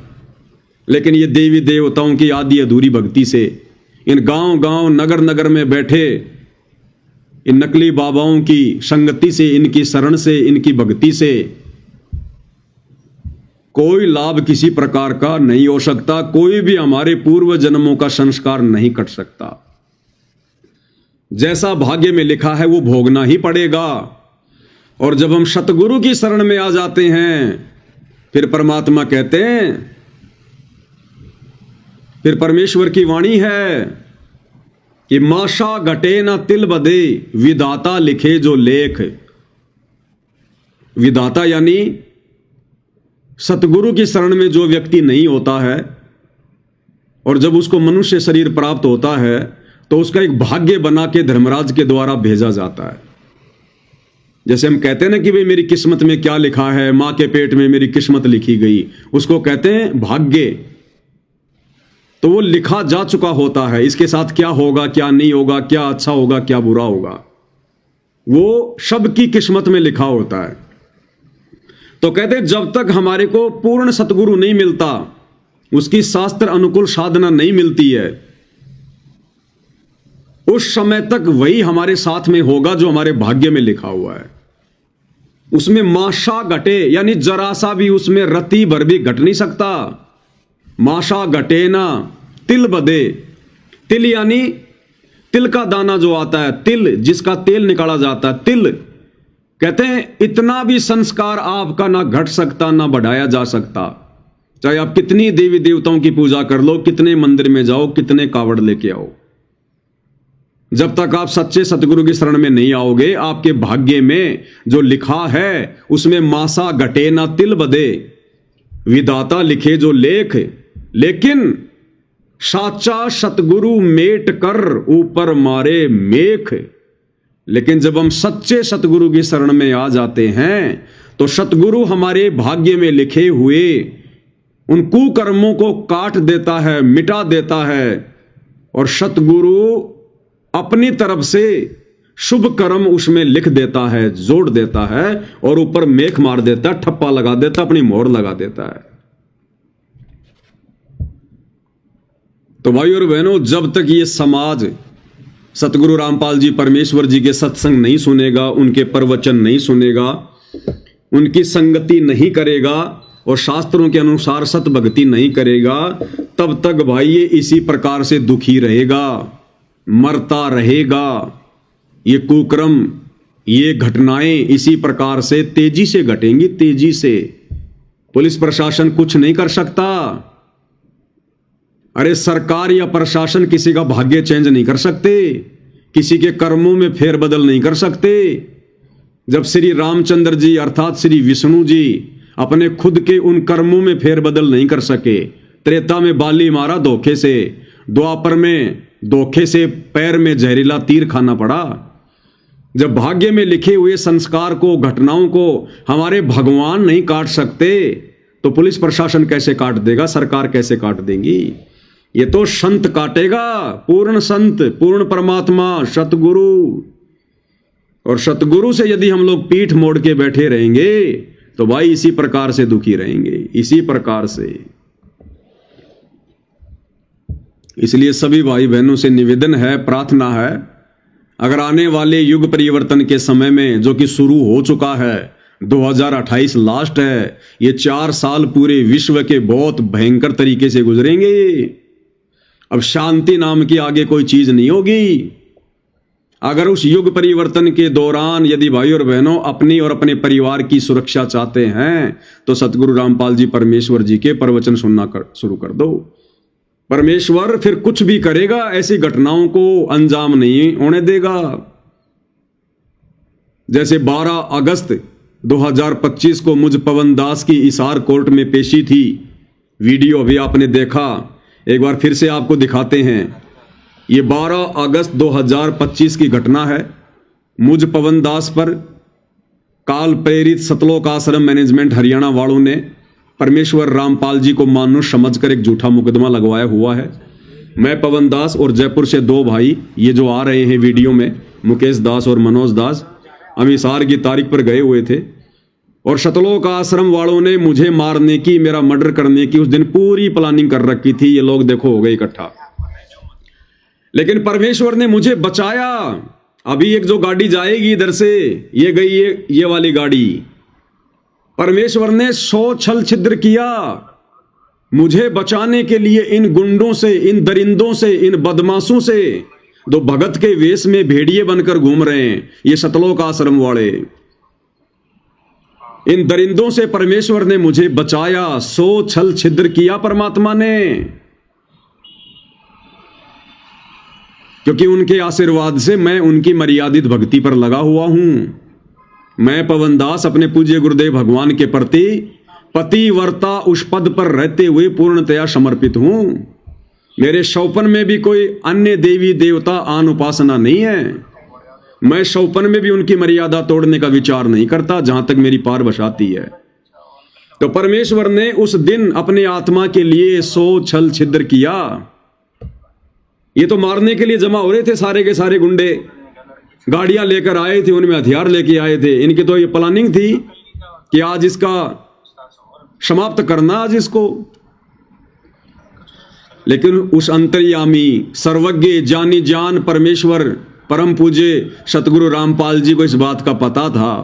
लेकिन ये देवी देवताओं की आदि अधूरी भक्ति से, इन गांव गांव नगर नगर में बैठे इन नकली बाबाओं की संगति से, इनकी शरण से, इनकी भक्ति से कोई लाभ किसी प्रकार का नहीं हो सकता। कोई भी हमारे पूर्व जन्मों का संस्कार नहीं कट सकता। जैसा भाग्य में लिखा है वो भोगना ही पड़ेगा। और जब हम सतगुरु की शरण में आ जाते हैं, फिर परमात्मा कहते हैं, फिर परमेश्वर की वाणी है कि माशा घटे ना तिल बदे, विधाता लिखे जो लेख। विधाता यानी सतगुरु की शरण में जो व्यक्ति नहीं होता है और जब उसको मनुष्य शरीर प्राप्त होता है तो उसका एक भाग्य बना के धर्मराज के द्वारा भेजा जाता है। जैसे हम कहते हैं ना कि भाई मेरी किस्मत में क्या लिखा है, मां के पेट में मेरी किस्मत लिखी गई, उसको कहते हैं भाग्य। तो वो लिखा जा चुका होता है, इसके साथ क्या होगा क्या नहीं होगा, क्या अच्छा होगा क्या बुरा होगा, वो सबकी किस्मत में लिखा होता है। तो कहते जब तक हमारे को पूर्ण सतगुरु नहीं मिलता, उसकी शास्त्र अनुकूल साधना नहीं मिलती है, उस समय तक वही हमारे साथ में होगा जो हमारे भाग्य में लिखा हुआ है। उसमें माशा घटे यानी जरा सा भी उसमें रति भर भी घट नहीं सकता। माशा घटे ना तिल बदे, तिल यानी तिल का दाना जो आता है, तिल जिसका तेल निकाला जाता है, तिल कहते हैं इतना भी संस्कार आपका ना घट सकता ना बढ़ाया जा सकता। चाहे आप कितनी देवी देवताओं की पूजा कर लो, कितने मंदिर में जाओ, कितने कावड़ लेके आओ, जब तक आप सच्चे सतगुरु की शरण में नहीं आओगे, आपके भाग्य में जो लिखा है उसमें मासा घटे ना तिल बदे, विधाता लिखे जो लेख। लेकिन साचा सतगुरु मेट कर ऊपर मारे मेख। लेकिन जब हम सच्चे सतगुरु की शरण में आ जाते हैं तो सतगुरु हमारे भाग्य में लिखे हुए उन कुकर्मों को काट देता है, मिटा देता है, और सतगुरु अपनी तरफ से शुभ कर्म उसमें लिख देता है, जोड़ देता है और ऊपर मेख मार देता है, ठप्पा लगा देता, अपनी मोहर लगा देता है। तो भाई और बहनों, जब तक ये समाज सतगुरु रामपाल जी परमेश्वर जी के सत्संग नहीं सुनेगा, उनके प्रवचन नहीं सुनेगा, उनकी संगति नहीं करेगा और शास्त्रों के अनुसार सत भक्ति नहीं करेगा, तब तक भाई ये इसी प्रकार से दुखी रहेगा, मरता रहेगा। ये कुक्रम, ये घटनाएं इसी प्रकार से तेजी से घटेंगी, तेजी से। पुलिस प्रशासन कुछ नहीं कर सकता। अरे सरकार या प्रशासन किसी का भाग्य चेंज नहीं कर सकते, किसी के कर्मों में फेरबदल नहीं कर सकते। जब श्री रामचंद्र जी अर्थात श्री विष्णु जी अपने खुद के उन कर्मों में फेरबदल नहीं कर सके, त्रेता में बाली मारा धोखे से, द्वापर में धोखे से पैर में जहरीला तीर खाना पड़ा। जब भाग्य में लिखे हुए संस्कार को, घटनाओं को हमारे भगवान नहीं काट सकते तो पुलिस प्रशासन कैसे काट देगा, सरकार कैसे काट देंगी? ये तो संत काटेगा, पूर्ण संत, पूर्ण परमात्मा, सतगुरु। और सतगुरु से यदि हम लोग पीठ मोड़ के बैठे रहेंगे तो भाई इसी प्रकार से दुखी रहेंगे, इसी प्रकार से। इसलिए सभी भाई बहनों से निवेदन है, प्रार्थना है, अगर आने वाले युग परिवर्तन के समय में जो कि शुरू हो चुका है, 2028 लास्ट है, ये 4 साल पूरे विश्व के बहुत भयंकर तरीके से गुजरेंगे। अब शांति नाम की आगे कोई चीज नहीं होगी। अगर उस युग परिवर्तन के दौरान यदि भाई और बहनों अपनी और अपने परिवार की सुरक्षा चाहते हैं तो सतगुरु रामपाल जी परमेश्वर जी के प्रवचन सुनना शुरू कर दो। परमेश्वर फिर कुछ भी करेगा, ऐसी घटनाओं को अंजाम नहीं होने देगा। जैसे 12 अगस्त 2025 को मुझ पवन दास की हिसार कोर्ट में पेशी थी, वीडियो अभी आपने देखा, एक बार फिर से आपको दिखाते हैं। ये 12 अगस्त 2025 की घटना है। मुझ पवन दास पर काल प्रेरित सतलोक आश्रम मैनेजमेंट हरियाणा वालों ने परमेश्वर रामपाल जी को मानुष समझकर एक झूठा मुकदमा लगवाया हुआ है। मैं पवन दास और जयपुर से 2 भाई ये जो आ रहे हैं वीडियो में, मुकेश दास और मनोज दास, हम हिसार की तारीख पर गए हुए थे और सतलोक आश्रम वालों ने मुझे मारने की, मेरा मर्डर करने की उस दिन पूरी प्लानिंग कर रखी थी। ये लोग देखो हो गए इकट्ठा, लेकिन परमेश्वर ने मुझे बचाया। अभी एक जो गाड़ी जाएगी इधर से, ये गई ये वाली गाड़ी, परमेश्वर ने 100 छल छिद्र किया मुझे बचाने के लिए। इन गुंडों से, इन दरिंदों से, इन बदमाशों से, जो भगत के वेश में भेड़िए बनकर घूम रहे हैं, ये सतलोक आश्रम वाले, इन दरिंदों से परमेश्वर ने मुझे बचाया। 100 छल छिद्र किया परमात्मा ने, क्योंकि उनके आशीर्वाद से मैं उनकी मर्यादित भक्ति पर लगा हुआ हूं। मैं पवन दास अपने पूज्य गुरुदेव भगवान के प्रति पतिव्रता उस पद पर रहते हुए पूर्णतया समर्पित हूं। मेरे शौपन में भी कोई अन्य देवी देवता आन उपासना नहीं है। मैं शौपन में भी उनकी मर्यादा तोड़ने का विचार नहीं करता, जहां तक मेरी पार बसाती है। तो परमेश्वर ने उस दिन अपने आत्मा के लिए 100 छल छिद्र किया। ये तो मारने के लिए जमा हो रहे थे सारे के सारे गुंडे, गाड़ियां लेकर आए थे, उनमें हथियार लेके आए थे। इनकी तो ये प्लानिंग थी कि आज इसका समाप्त करना, आज इसको। लेकिन उस अंतर्यामी सर्वज्ञ जानी जान परमेश्वर परम पूज्य सतगुरु रामपाल जी को इस बात का पता था।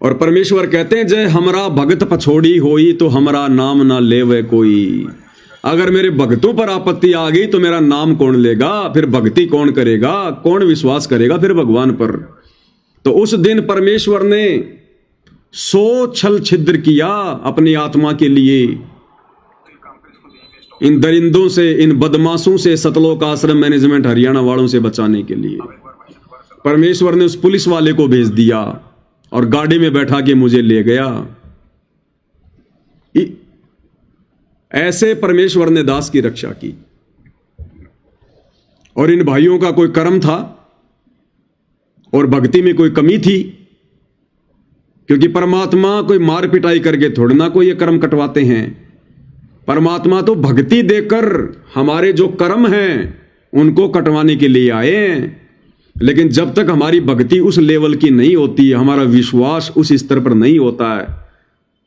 और परमेश्वर कहते हैं, जय हमरा भगत पछोड़ी होई तो हमरा नाम ना लेवे कोई। अगर मेरे भक्तों पर आपत्ति आ गई तो मेरा नाम कौन लेगा, फिर भक्ति कौन करेगा, कौन विश्वास करेगा फिर भगवान पर। तो उस दिन परमेश्वर ने 100 छल छिद्र किया अपनी आत्मा के लिए, इन दरिंदों से, इन बदमाशों से, सतलोक आश्रम मैनेजमेंट हरियाणा वालों से बचाने के लिए। परमेश्वर ने उस पुलिस वाले को भेज दिया और गाड़ी में बैठा के मुझे ले गया। ऐसे परमेश्वर ने दास की रक्षा की। और इन भाइयों का कोई कर्म था और भक्ति में कोई कमी थी, क्योंकि परमात्मा कोई मार पिटाई करके थोड़ा ना कोई ये कर्म कटवाते हैं। परमात्मा तो भक्ति देकर हमारे जो कर्म हैं उनको कटवाने के लिए आए हैं। लेकिन जब तक हमारी भक्ति उस लेवल की नहीं होती, हमारा विश्वास उस स्तर पर नहीं होता है,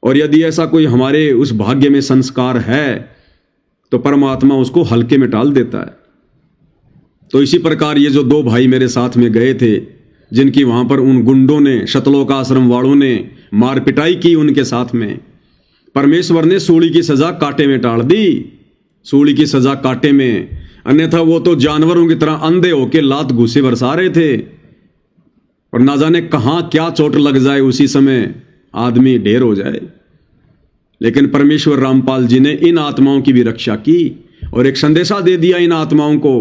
और यदि ऐसा कोई हमारे उस भाग्य में संस्कार है तो परमात्मा उसको हल्के में टाल देता है। तो इसी प्रकार ये जो 2 भाई मेरे साथ में गए थे, जिनकी वहां पर उन गुंडों ने, सतलोक आश्रम वालों ने मार पिटाई की उनके साथ में, परमेश्वर ने सूली की सजा कांटे में टाल दी। सूली की सजा कांटे में, अन्यथा वो तो जानवरों की तरह अंधे होके लात घूसे बरसा रहे थे और ना जाने कहां क्या चोट लग जाए, उसी समय आदमी ढेर हो जाए। लेकिन परमेश्वर रामपाल जी ने इन आत्माओं की भी रक्षा की और एक संदेशा दे दिया इन आत्माओं को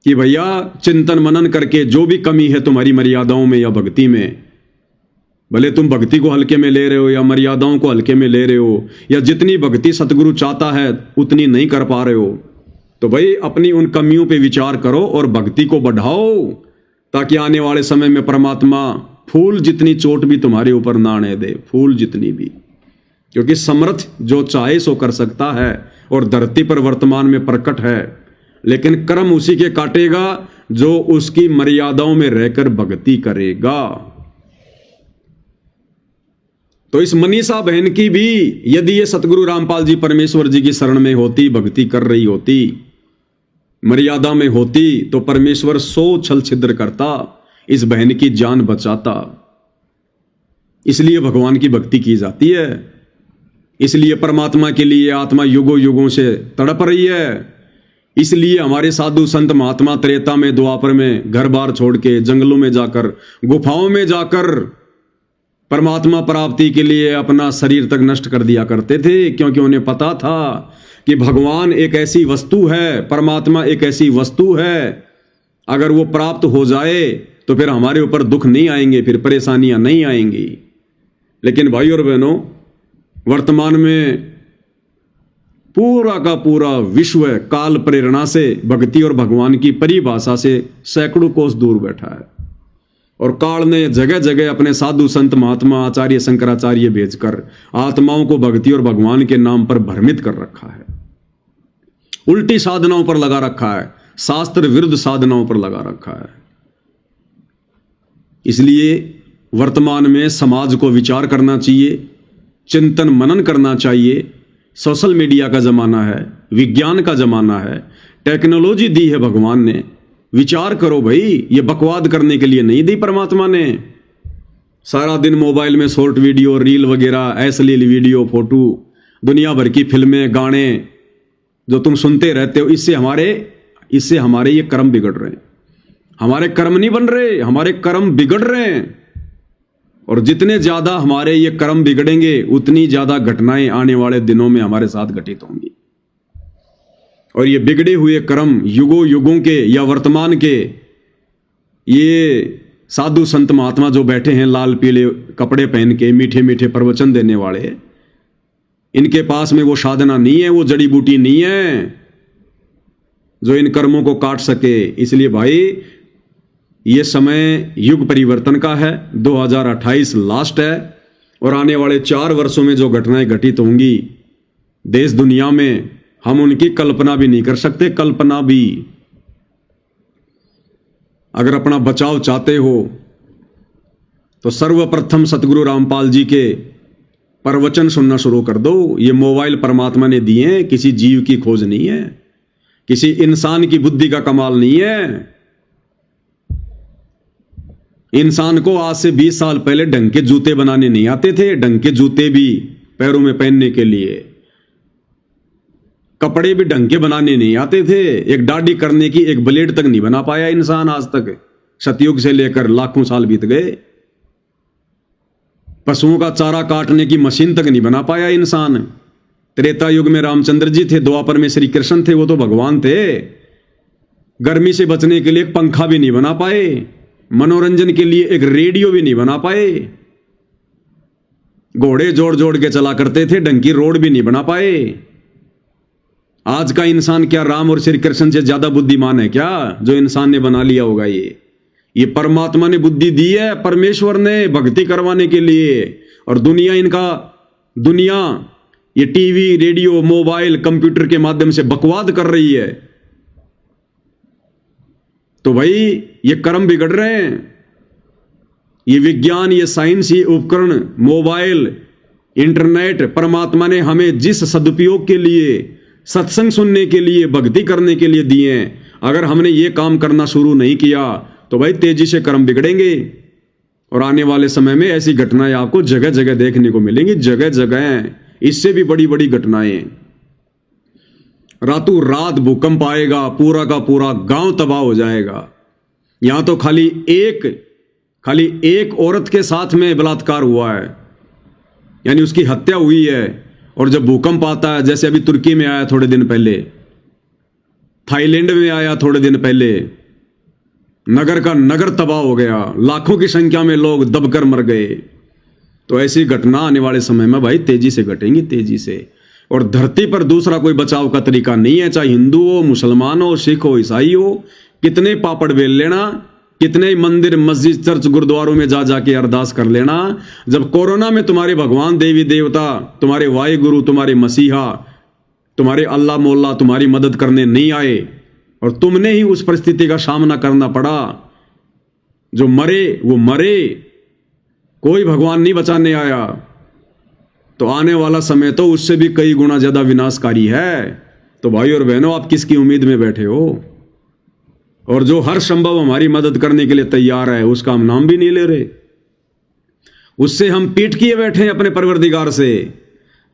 कि भैया चिंतन मनन करके जो भी कमी है तुम्हारी मर्यादाओं में या भक्ति में, भले तुम भक्ति को हल्के में ले रहे हो या मर्यादाओं को हल्के में ले रहे हो, या जितनी भक्ति सतगुरु चाहता है उतनी नहीं कर पा रहे हो, तो भाई अपनी उन कमियों पे विचार करो और भक्ति को बढ़ाओ, ताकि आने वाले समय में परमात्मा फूल जितनी चोट भी तुम्हारे ऊपर ना आने दे, फूल जितनी भी। क्योंकि समर्थ जो चाहे सो कर सकता है और धरती पर वर्तमान में प्रकट है, लेकिन कर्म उसी के काटेगा जो उसकी मर्यादाओं में रहकर भक्ति करेगा। तो इस मनीषा बहन की भी यदि ये सतगुरु रामपाल जी परमेश्वर जी की शरण में होती, भक्ति कर रही होती, मर्यादा में होती, तो परमेश्वर 100 छल छिद्र करता, इस बहन की जान बचाता। इसलिए भगवान की भक्ति की जाती है, इसलिए परमात्मा के लिए आत्मा युगों युगों से तड़प रही है। इसलिए हमारे साधु संत महात्मा त्रेता में, द्वापर में घर बार छोड़ के जंगलों में जाकर, गुफाओं में जाकर परमात्मा प्राप्ति के लिए अपना शरीर तक नष्ट कर दिया करते थे, क्योंकि उन्हें पता था कि भगवान एक ऐसी वस्तु है, परमात्मा एक ऐसी वस्तु है, अगर वो प्राप्त हो जाए तो फिर हमारे ऊपर दुख नहीं आएंगे, फिर परेशानियां नहीं आएंगी। लेकिन भाई और बहनों, वर्तमान में पूरा का पूरा विश्व काल प्रेरणा से, भक्ति और भगवान की परिभाषा से सैकड़ों कोस दूर बैठा है, और काल ने जगह जगह अपने साधु संत महात्मा आचार्य शंकराचार्य भेजकर आत्माओं को भक्ति और भगवान के नाम पर भ्रमित कर रखा है, उल्टी साधनाओं पर लगा रखा है, शास्त्र विरुद्ध साधनाओं पर लगा रखा है। इसलिए वर्तमान में समाज को विचार करना चाहिए, चिंतन मनन करना चाहिए। सोशल मीडिया का जमाना है, विज्ञान का जमाना है, टेक्नोलॉजी दी है भगवान ने, विचार करो भाई, ये बकवाद करने के लिए नहीं दी परमात्मा ने। सारा दिन मोबाइल में शॉर्ट वीडियो, रील वगैरह, अश्लील वीडियो, फोटो, दुनिया भर की फिल्में, गाने जो तुम सुनते रहते हो, इससे हमारे ये कर्म बिगड़ रहे हैं। हमारे कर्म नहीं बन रहे, हमारे कर्म बिगड़ रहे हैं। और जितने ज्यादा हमारे ये कर्म बिगड़ेंगे, उतनी ज्यादा घटनाएं आने वाले दिनों में हमारे साथ घटित होंगी। और ये बिगड़े हुए कर्म युगों युगों के या वर्तमान के ये साधु संत महात्मा जो बैठे हैं लाल पीले कपड़े पहन के, मीठे मीठे प्रवचन देने वाले, इनके पास में वो साधना नहीं है, वो जड़ी बूटी नहीं है जो इन कर्मों को काट सके। इसलिए भाई, ये समय युग परिवर्तन का है, 2028 लास्ट है, और आने वाले 4 वर्षों में जो घटनाएं घटित होंगी देश दुनिया में, हम उनकी कल्पना भी नहीं कर सकते। कल्पना भी, अगर अपना बचाव चाहते हो तो सर्वप्रथम सतगुरु रामपाल जी के प्रवचन सुनना शुरू कर दो। ये मोबाइल परमात्मा ने दिए हैं, किसी जीव की खोज नहीं है, किसी इंसान की बुद्धि का कमाल नहीं है। इंसान को आज से 20 साल पहले ढंग के जूते बनाने नहीं आते थे, ढंग के जूते भी पैरों में पहनने के लिए, कपड़े भी ढंग के बनाने नहीं आते थे, एक दाढ़ी करने की एक ब्लेड तक नहीं बना पाया इंसान आज तक। सतयुग से लेकर लाखों साल बीत गए, पशुओं का चारा काटने की मशीन तक नहीं बना पाया इंसान। त्रेता युग में रामचंद्र जी थे, द्वापर में श्री कृष्ण थे, वो तो भगवान थे। गर्मी से बचने के लिए एक पंखा भी नहीं बना पाए, मनोरंजन के लिए एक रेडियो भी नहीं बना पाए, घोड़े जोड़ जोड़ के चला करते थे, ढंग की रोड भी नहीं बना पाए। आज का इंसान क्या राम और श्री कृष्ण से ज्यादा बुद्धिमान है क्या, जो इंसान ने बना लिया होगा? ये परमात्मा ने बुद्धि दी है, परमेश्वर ने भक्ति करवाने के लिए। और दुनिया ये टीवी, रेडियो, मोबाइल, कंप्यूटर के माध्यम से बकवाद कर रही है। तो भाई, ये कर्म बिगड़ रहे हैं। ये विज्ञान, ये साइंस, ये उपकरण, मोबाइल, इंटरनेट, परमात्मा ने हमें जिस सदुपयोग के लिए, सत्संग सुनने के लिए, भक्ति करने के लिए दिए हैं, अगर हमने ये काम करना शुरू नहीं किया तो भाई तेजी से कर्म बिगड़ेंगे। और आने वाले समय में ऐसी घटनाएं आपको जगह जगह देखने को मिलेंगी, जगह जगह, इससे भी बड़ी बड़ी घटनाएं। रातों रात भूकंप आएगा, पूरा का पूरा गांव तबाह हो जाएगा। यहां तो खाली एक औरत के साथ में बलात्कार हुआ है, यानी उसकी हत्या हुई है। और जब भूकंप आता है, जैसे अभी तुर्की में आया थोड़े दिन पहले, थाईलैंड में आया थोड़े दिन पहले, नगर का नगर तबाह हो गया, लाखों की संख्या में लोग दबकर मर गए। तो ऐसी घटना आने वाले समय में भाई तेजी से घटेंगी, तेजी से। और धरती पर दूसरा कोई बचाव का तरीका नहीं है, चाहे हिंदू हो, मुसलमान हो, सिख हो, ईसाई हो। कितने पापड़ बेल लेना, कितने मंदिर, मस्जिद, चर्च, गुरुद्वारों में जा जाके अरदास कर लेना। जब कोरोना में तुम्हारे भगवान, देवी देवता, तुम्हारे वाहिगुरु, तुम्हारे मसीहा, तुम्हारे अल्लाह मोल्ला तुम्हारी मदद करने नहीं आए और तुमने ही उस परिस्थिति का सामना करना पड़ा, जो मरे वो मरे, कोई भगवान नहीं बचाने आया। तो आने वाला समय तो उससे भी कई गुना ज्यादा विनाशकारी है। तो भाई और बहनों, आप किसकी उम्मीद में बैठे हो? और जो हर संभव हमारी मदद करने के लिए तैयार है, उसका हम नाम भी नहीं ले रहे, उससे हम पीठ किए बैठे हैं अपने परवरदिगार से।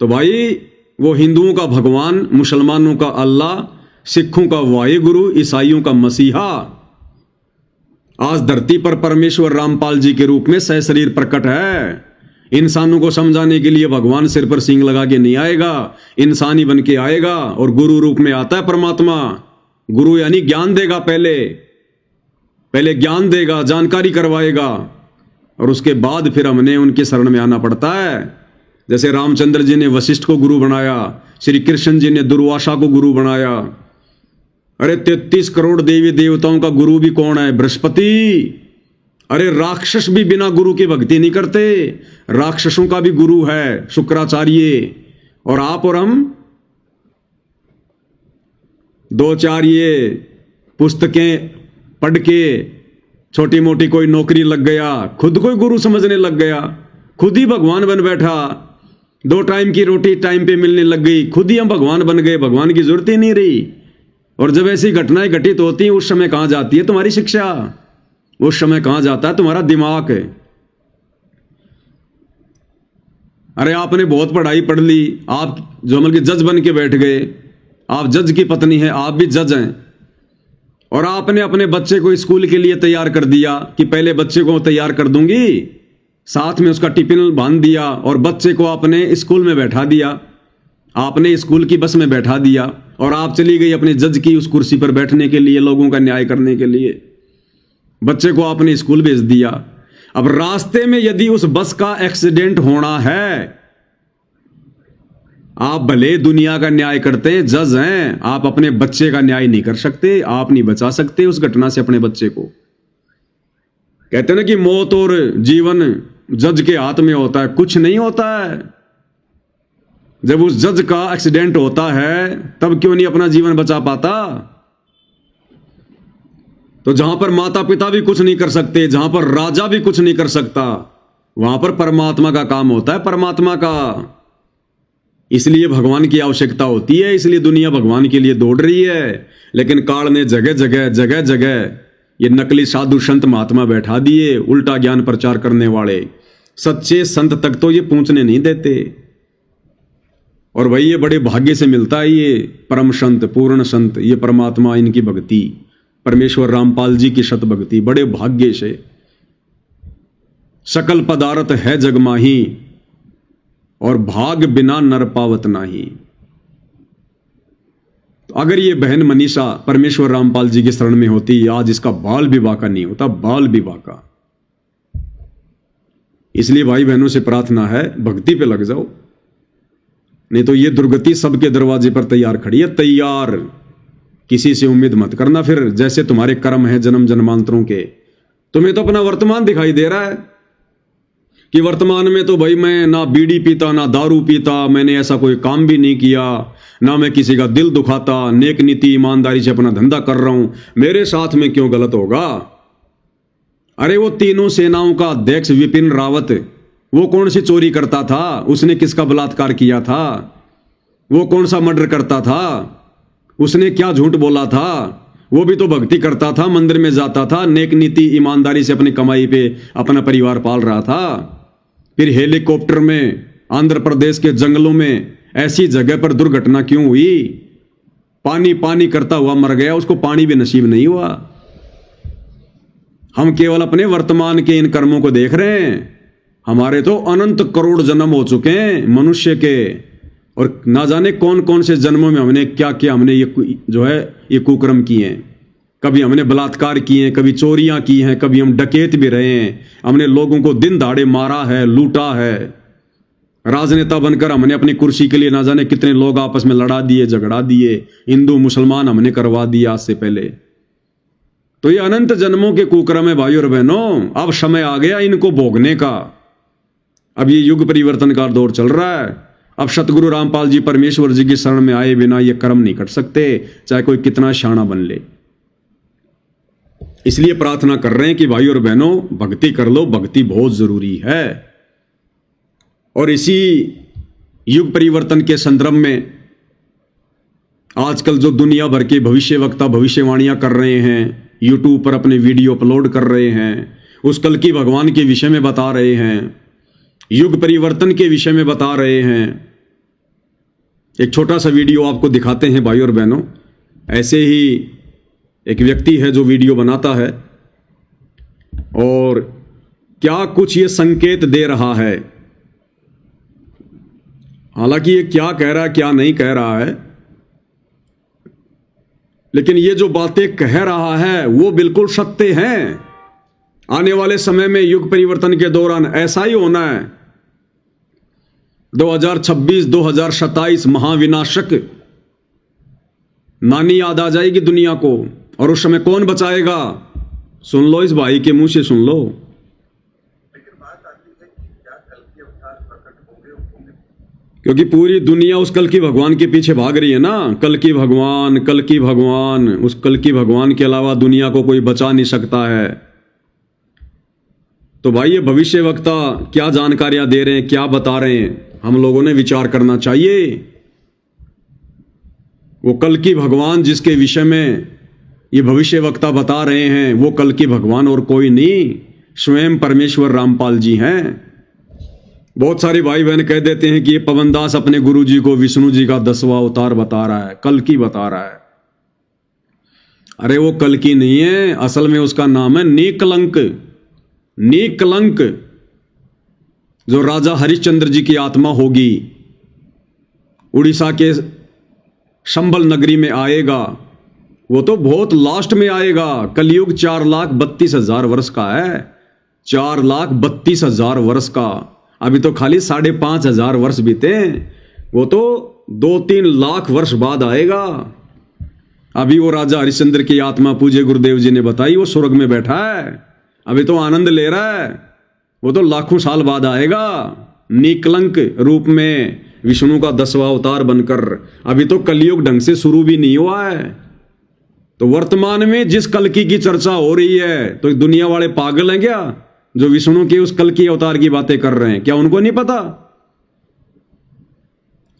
तो भाई, वो हिंदुओं का भगवान, मुसलमानों का अल्लाह, सिखों का वाहिगुरु, ईसाइयों का मसीहा आज धरती पर परमेश्वर रामपाल जी के रूप में सशरीर प्रकट है। इंसानों को समझाने के लिए भगवान सिर पर सींग लगा के नहीं आएगा, इंसानी बन के आएगा और गुरु रूप में आता है परमात्मा। गुरु यानी ज्ञान देगा, पहले ज्ञान देगा, जानकारी करवाएगा, और उसके बाद फिर हमने उनके शरण में आना पड़ता है। जैसे रामचंद्र जी ने वशिष्ठ को गुरु बनाया, श्री कृष्ण जी ने दुर्वासा को गुरु बनाया। अरे 33 करोड़ देवी देवताओं का गुरु भी कौन है? बृहस्पति। अरे राक्षस भी बिना गुरु की भक्ति नहीं करते, राक्षसों का भी गुरु है शुक्राचार्य। और आप और हम दो चार ये पुस्तकें पढ़ के छोटी मोटी कोई नौकरी लग गया, खुद को ही गुरु समझने लग गया, खुद ही भगवान बन बैठा। 2 टाइम की रोटी टाइम पे मिलने लग गई, खुद ही हम भगवान बन गए, भगवान की जरूरत ही नहीं रही। और जब ऐसी घटनाएं घटित होती हैं, उस समय कहां जाती है तुम्हारी शिक्षा? उस समय कहां जाता है तुम्हारा दिमाग? अरे आपने बहुत पढ़ाई पढ़ ली, आप जो मतलब कि जज बन के बैठ गए, आप जज की पत्नी है, आप भी जज हैं, और आपने अपने बच्चे को स्कूल के लिए तैयार कर दिया कि पहले बच्चे को तैयार कर दूंगी, साथ में उसका टिफिन बांध दिया और बच्चे को आपने स्कूल में बैठा दिया, आपने स्कूल की बस में बैठा दिया और आप चली गई अपने जज की उस कुर्सी पर बैठने के लिए, लोगों का न्याय करने के लिए। बच्चे को आपने स्कूल भेज दिया। अब रास्ते में यदि उस बस का एक्सीडेंट होना है, आप भले दुनिया का न्याय करते हैं, जज हैं, आप अपने बच्चे का न्याय नहीं कर सकते, आप नहीं बचा सकते उस घटना से अपने बच्चे को। कहते हैं ना कि मौत और जीवन जज के हाथ में होता है, कुछ नहीं होता है। जब उस जज का एक्सीडेंट होता है, तब क्यों नहीं अपना जीवन बचा पाता? तो जहां पर माता पिता भी कुछ नहीं कर सकते, जहां पर राजा भी कुछ नहीं कर सकता, वहां पर परमात्मा का काम होता है, परमात्मा का। इसलिए भगवान की आवश्यकता होती है, इसलिए दुनिया भगवान के लिए दौड़ रही है। लेकिन काल ने जगह जगह ये नकली साधु संत महात्मा बैठा दिए, उल्टा ज्ञान प्रचार करने वाले। सच्चे संत तक तो ये पहुंचने नहीं देते। और भाई, ये बड़े भाग्य से मिलता है ये परम संत, पूर्ण संत, ये परमात्मा, इनकी भक्ति, परमेश्वर रामपाल जी की शत भक्ति, बड़े भाग्य से। सकल पदार्थ है जग माही, और भाग बिना नर पावत नाही। तो अगर ये बहन मनीषा परमेश्वर रामपाल जी की शरण में होती, आज इसका बाल भी बाका नहीं होता, बाल भी बाका। इसलिए भाई बहनों से प्रार्थना है, भक्ति पे लग जाओ, नहीं तो ये दुर्गति सबके दरवाजे पर तैयार खड़ी है, तैयार। किसी से उम्मीद मत करना फिर, जैसे तुम्हारे कर्म है जन्म जन्मांतरों के। तुम्हें तो अपना वर्तमान दिखाई दे रहा है कि वर्तमान में तो भाई मैं ना बीड़ी पीता, ना दारू पीता, मैंने ऐसा कोई काम भी नहीं किया, ना मैं किसी का दिल दुखाता, नेक नीति ईमानदारी से अपना धंधा कर रहा हूं, मेरे साथ में क्यों गलत होगा? अरे वो तीनों सेनाओं का अध्यक्ष विपिन रावत, वो कौन सी चोरी करता था? उसने किसका बलात्कार किया था? वो कौन सा मर्डर करता था? उसने क्या झूठ बोला था? वो भी तो भक्ति करता था, मंदिर में जाता था, नेक नीति ईमानदारी से अपनी कमाई पे अपना परिवार पाल रहा था। फिर हेलीकॉप्टर में आंध्र प्रदेश के जंगलों में ऐसी जगह पर दुर्घटना क्यों हुई? पानी पानी करता हुआ मर गया, उसको पानी भी नसीब नहीं हुआ। हम केवल अपने वर्तमान के इन कर्मों को देख रहे हैं। हमारे तो अनंत करोड़ जन्म हो चुके हैं मनुष्य के, और ना जाने कौन कौन से जन्मों में हमने क्या क्या, हमने ये कुकर्म किए हैं। कभी हमने बलात्कार किए हैं, कभी चोरियां की हैं, कभी हम डकैत भी रहे हैं, हमने लोगों को दिन दहाड़े मारा है, लूटा है। राजनेता बनकर हमने अपनी कुर्सी के लिए ना जाने कितने लोग आपस में लड़ा दिए, झगड़ा दिए, हिंदू मुसलमान हमने करवा दिया आज से पहले। तो ये अनंत जन्मों के कुकर्म है भाई और बहनों। अब समय आ गया इनको भोगने का। अब ये युग परिवर्तन का दौर चल रहा है। अब सतगुरु रामपाल जी परमेश्वर जी की शरण में आए बिना ये कर्म नहीं कर सकते, चाहे कोई कितना शाना बन ले। इसलिए प्रार्थना कर रहे हैं कि भाई और बहनों, भक्ति कर लो, भक्ति बहुत जरूरी है। और इसी युग परिवर्तन के संदर्भ में आजकल जो दुनिया भर के भविष्यवक्ता भविष्यवाणियां कर रहे हैं, यूट्यूब पर अपने वीडियो अपलोड कर रहे हैं, उस कल की भगवान के विषय में बता रहे हैं, युग परिवर्तन के विषय में बता रहे हैं। एक छोटा सा वीडियो आपको दिखाते हैं भाई और बहनों। ऐसे ही एक व्यक्ति है जो वीडियो बनाता है और क्या कुछ ये संकेत दे रहा है। हालांकि ये क्या कह रहा है क्या नहीं कह रहा है, लेकिन ये जो बातें कह रहा है वो बिल्कुल सत्य हैं। आने वाले समय में युग परिवर्तन के दौरान ऐसा ही होना है। 2026-2027 महाविनाशक नानी याद आ जाएगी दुनिया को, और उस समय कौन बचाएगा? सुन लो, इस भाई के मुंह से सुन लो। क्योंकि पूरी दुनिया उस कल की भगवान के पीछे भाग रही है ना। कल की भगवान, कल की भगवान, उस कल की भगवान के अलावा दुनिया को कोई बचा नहीं सकता है। तो भाई ये भविष्यवक्ता क्या जानकारियां दे रहे हैं, क्या बता रहे हैं, हम लोगों ने विचार करना चाहिए। वो कल की भगवान जिसके विषय में ये भविष्यवक्ता बता रहे हैं, वो कल की भगवान और कोई नहीं, स्वयं परमेश्वर रामपाल जी हैं। बहुत सारे भाई बहन कह देते हैं कि ये पवनदास अपने गुरुजी को विष्णु जी का 10वां अवतार बता रहा है, कल की बता रहा है। अरे वो कल की नहीं है, असल में उसका नाम है निकलंक। निकलंक जो राजा हरिश्चंद्र जी की आत्मा होगी, उड़ीसा के संभल नगरी में आएगा। वो तो बहुत लास्ट में आएगा। कलयुग 4,32,000 वर्ष का है, 4,32,000 वर्ष का। अभी तो खाली 5,500 वर्ष बीते, वो तो 2-3 लाख वर्ष बाद आएगा। अभी वो राजा हरिश्चंद्र की आत्मा पूज्य गुरुदेव जी ने बताई, वो स्वर्ग में बैठा है, अभी तो आनंद ले रहा है। वो तो लाखों साल बाद आएगा निकलंक रूप में, विष्णु का 10वां अवतार बनकर। अभी तो कलयुग ढंग से शुरू भी नहीं हुआ है। तो वर्तमान में जिस कल्कि की चर्चा हो रही है, तो दुनिया वाले पागल हैं क्या जो विष्णु के उस कल्कि अवतार की बातें कर रहे हैं? क्या उनको नहीं पता?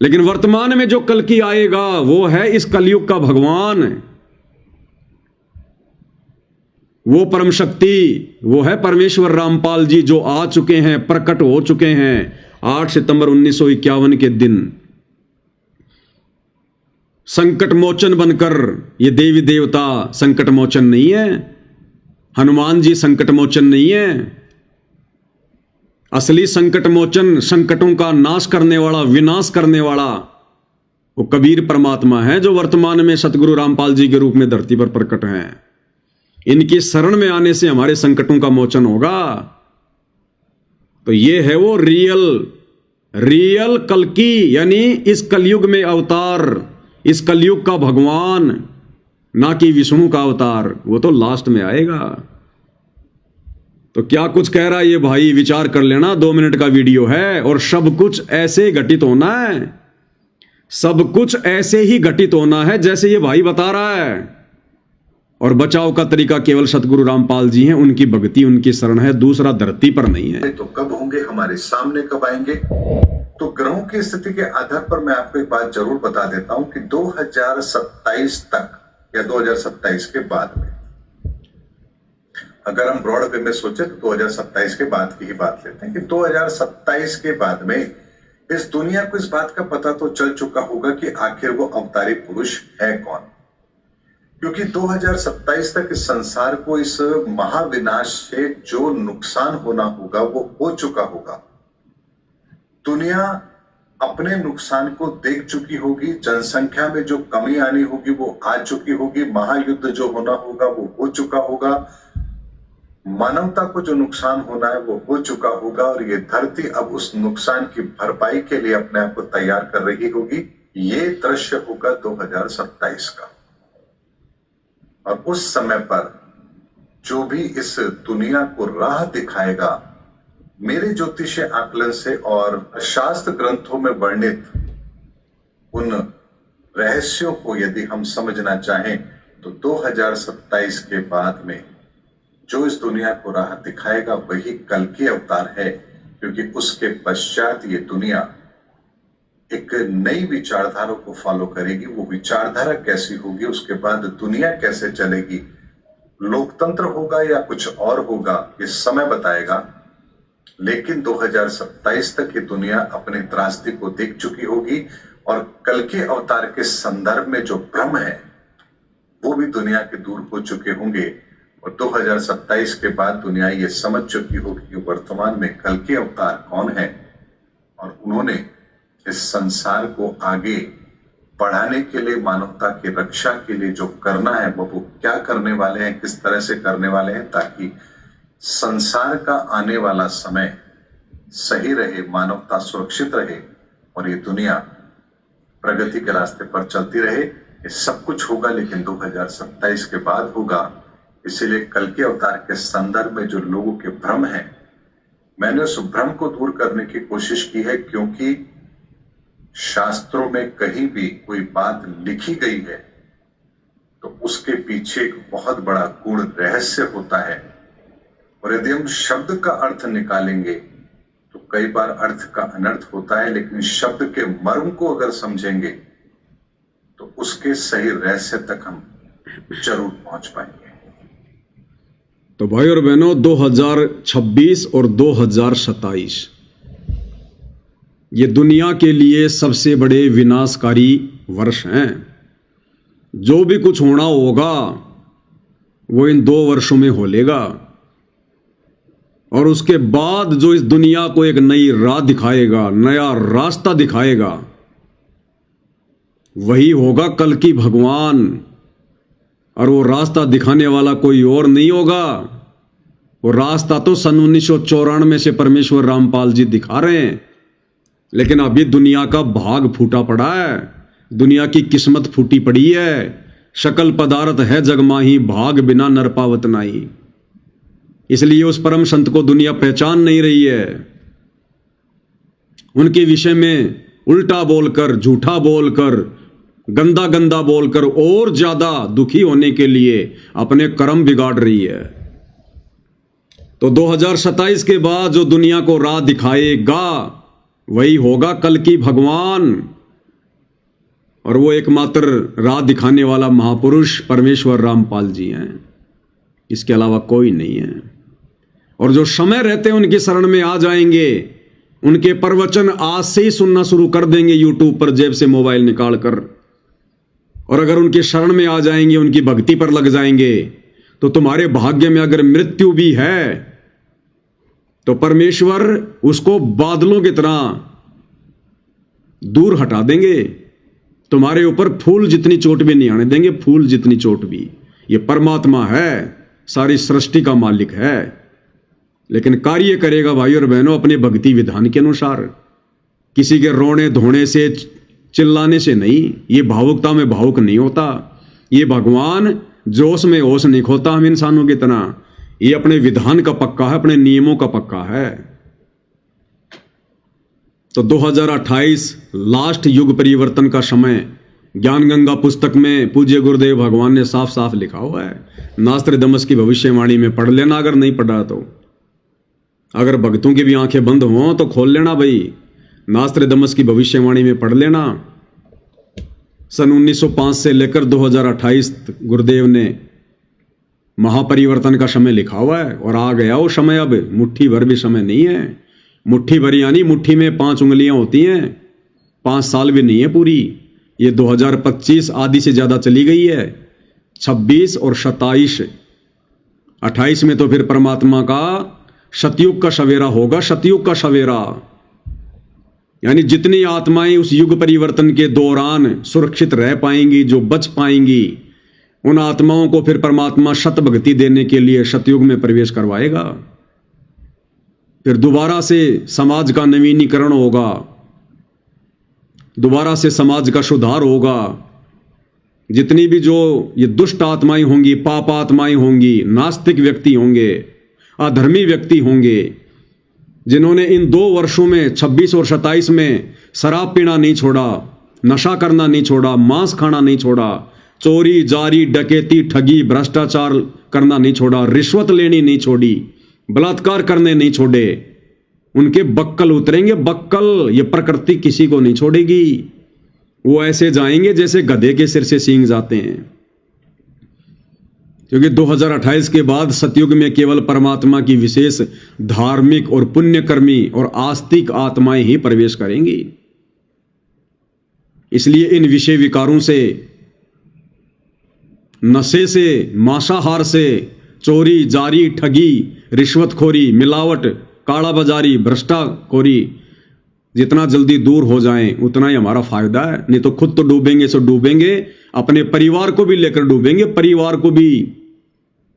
लेकिन वर्तमान में जो कल्कि आएगा वो है इस कलयुग का भगवान, वो परम शक्ति, वो है परमेश्वर रामपाल जी, जो आ चुके हैं, प्रकट हो चुके हैं 8 सितंबर 1951 के दिन संकट मोचन बनकर। ये देवी देवता संकट मोचन नहीं है, हनुमान जी संकट मोचन नहीं है। असली संकट मोचन, संकटों का नाश करने वाला, विनाश करने वाला वो कबीर परमात्मा है, जो वर्तमान में सतगुरु रामपाल जी के रूप में धरती पर प्रकट हैं। इनकी शरण में आने से हमारे संकटों का मोचन होगा। तो ये है वो रियल कल्कि, यानी इस कलयुग में अवतार, इस कलयुग का भगवान, ना कि विष्णु का अवतार। वो तो लास्ट में आएगा। तो क्या कुछ कह रहा है ये भाई, विचार कर लेना। 2 मिनट का वीडियो है और सब कुछ ऐसे घटित होना है, सब कुछ ऐसे ही घटित होना है जैसे ये भाई बता रहा है। और बचाव का तरीका केवल सतगुरु रामपाल जी हैं, उनकी भक्ति, उनकी शरण है, दूसरा धरती पर नहीं है। तो कब होंगे, हमारे सामने कब आएंगे? तो ग्रहों की स्थिति के आधार पर मैं आपको एक बात जरूर बता देता हूं कि 2027 तक या 2027 के बाद में, अगर हम ब्रॉड वे में सोचे तो 2027 के बाद की ही बात लेते हैं कि 2027 के बाद में इस दुनिया को इस बात का पता तो चल चुका होगा कि आखिर वो अवतारी पुरुष है कौन। क्योंकि 2027 तक इस संसार को इस महाविनाश से जो नुकसान होना होगा वो हो चुका होगा। दुनिया अपने नुकसान को देख चुकी होगी, जनसंख्या में जो कमी आनी होगी वो आ चुकी होगी, महायुद्ध जो होना होगा वो हो चुका होगा, मानवता को जो नुकसान होना है वो हो चुका होगा, और ये धरती अब उस नुकसान की भरपाई के लिए अपने आप को तैयार कर रही होगी। ये दृश्य होगा 2027 का। और उस समय पर जो भी इस दुनिया को राह दिखाएगा, मेरे ज्योतिषीय आकलन से और शास्त्र ग्रंथों में वर्णित उन रहस्यों को यदि हम समझना चाहें तो 2027 के बाद में जो इस दुनिया को राह दिखाएगा वही कल्कि अवतार है। क्योंकि उसके पश्चात ये दुनिया एक नई विचारधारा को फॉलो करेगी। वो विचारधारा कैसी होगी, उसके बाद दुनिया कैसे चलेगी, लोकतंत्र होगा या कुछ और होगा, ये समय बताएगा। लेकिन 2027 तक ये दुनिया अपनी त्रासदी को देख चुकी होगी और कल के अवतार के संदर्भ में जो भ्रम है वो भी दुनिया के दूर हो चुके होंगे। और 2027 के बाद दुनिया ये समझ चुकी होगी कि वर्तमान में कल के अवतार कौन है और उन्होंने इस संसार को आगे बढ़ाने के लिए, मानवता की रक्षा के लिए जो करना है वो क्या करने वाले हैं, किस तरह से करने वाले हैं, ताकि संसार का आने वाला समय सही रहे, मानवता सुरक्षित रहे और ये दुनिया प्रगति के रास्ते पर चलती रहे। ये सब कुछ होगा लेकिन 2027 के बाद होगा। इसीलिए कल के अवतार के संदर्भ में जो लोगों के भ्रम है, मैंने उस भ्रम को दूर करने की कोशिश की है, क्योंकि शास्त्रों में कहीं भी कोई बात लिखी गई है तो उसके पीछे एक बहुत बड़ा गूढ़ रहस्य होता है। और यदि हम शब्द का अर्थ निकालेंगे तो कई बार अर्थ का अनर्थ होता है, लेकिन शब्द के मर्म को अगर समझेंगे तो उसके सही रहस्य तक हम जरूर पहुंच पाएंगे। तो भाई और बहनों, 2026 और 2027 ये दुनिया के लिए सबसे बड़े विनाशकारी वर्ष हैं। जो भी कुछ होना होगा वो इन 2 वर्षों में हो लेगा और उसके बाद जो इस दुनिया को एक नई राह दिखाएगा, नया रास्ता दिखाएगा, वही होगा कल की भगवान। और वो रास्ता दिखाने वाला कोई और नहीं होगा। वो रास्ता तो सन 1994 से परमेश्वर रामपाल जी दिखा रहे हैं, लेकिन अभी दुनिया का भाग फूटा पड़ा है, दुनिया की किस्मत फूटी पड़ी है। शकल पदार्थ है जगमाही, भाग बिना नर पावत नाही। इसलिए उस परम संत को दुनिया पहचान नहीं रही है। उनके विषय में उल्टा बोलकर, झूठा बोलकर, गंदा गंदा बोलकर और ज्यादा दुखी होने के लिए अपने कर्म बिगाड़ रही है। तो 2027 के बाद जो दुनिया को राह दिखाएगा वही होगा कल की भगवान। और वो एकमात्र राह दिखाने वाला महापुरुष परमेश्वर रामपाल जी हैं, इसके अलावा कोई नहीं है। और जो समय रहते हैं उनकी शरण में आ जाएंगे, उनके प्रवचन आज से ही सुनना शुरू कर देंगे यूट्यूब पर जेब से मोबाइल निकाल कर। और अगर उनकी शरण में आ जाएंगे, उनकी भक्ति पर लग जाएंगे, तो तुम्हारे भाग्य में अगर मृत्यु भी है तो परमेश्वर उसको बादलों की तरह दूर हटा देंगे। तुम्हारे ऊपर फूल जितनी चोट भी नहीं आने देंगे, फूल जितनी चोट भी। ये परमात्मा है, सारी सृष्टि का मालिक है, लेकिन कार्य करेगा भाई और बहनों अपने भक्ति विधान के अनुसार। किसी के रोने धोने से, चिल्लाने से नहीं। ये भावुकता में भावुक नहीं होता। ये भगवान जोश में होश नहीं खोता हम इंसानों की तरह। ये अपने विधान का पक्का है, अपने नियमों का पक्का है। तो 2028 लास्ट युग परिवर्तन का समय ज्ञान गंगा पुस्तक में पूज्य गुरुदेव भगवान ने साफ साफ लिखा हुआ है। नास्त्रदमस की भविष्यवाणी में पढ़ लेना, अगर नहीं पढ़ा तो। अगर भक्तों की भी आंखें बंद हों तो खोल लेना भाई, नास्त्रदमस की भविष्यवाणी में पढ़ लेना। सन 1905 से लेकर 2028 गुरुदेव ने महापरिवर्तन का समय लिखा हुआ है। और आ गया वो समय, अब मुट्ठी भर भी समय नहीं है। मुट्ठी भर यानी मुट्ठी में 5 उंगलियां होती हैं, 5 साल भी नहीं है पूरी। ये 2025 आधी से ज़्यादा चली गई है। 26 और 27, 28 में तो फिर परमात्मा का सतयुग का सवेरा होगा, सतयुग का सवेरा। यानी जितनी आत्माएं उस युग परिवर्तन के दौरान सुरक्षित रह पाएंगी, जो बच पाएंगी, उन आत्माओं को फिर परमात्मा शत भक्ति देने के लिए सतयुग में प्रवेश करवाएगा। फिर दोबारा से समाज का नवीनीकरण होगा, दोबारा से समाज का सुधार होगा। जितनी भी जो ये दुष्ट आत्माएं होंगी, पाप आत्माएं होंगी, नास्तिक व्यक्ति होंगे, अधर्मी व्यक्ति होंगे, जिन्होंने इन 2 वर्षों में 26 और 27 में शराब पीना नहीं छोड़ा, नशा करना नहीं छोड़ा, मांस खाना नहीं छोड़ा, चोरी जारी डकैती ठगी भ्रष्टाचार करना नहीं छोड़ा, रिश्वत लेनी नहीं छोड़ी, बलात्कार करने नहीं छोड़े, उनके बक्कल उतरेंगे, बक्कल। ये प्रकृति किसी को नहीं छोड़ेगी। वो ऐसे जाएंगे जैसे गधे के सिर से सींग जाते हैं, क्योंकि 2028 के बाद सतयुग में केवल परमात्मा की विशेष धार्मिक और पुण्यकर्मी और आस्तिक आत्माएं ही प्रवेश करेंगी। इसलिए इन विषय विकारों से, नशे से, मांसाहार से, चोरी, जारी, ठगी, रिश्वतखोरी, मिलावट, काला बाजारी, भ्रष्टाखोरी जितना जल्दी दूर हो जाएं उतना ही हमारा फायदा है। नहीं तो खुद तो डूबेंगे सो डूबेंगे, अपने परिवार को भी लेकर डूबेंगे। परिवार को भी,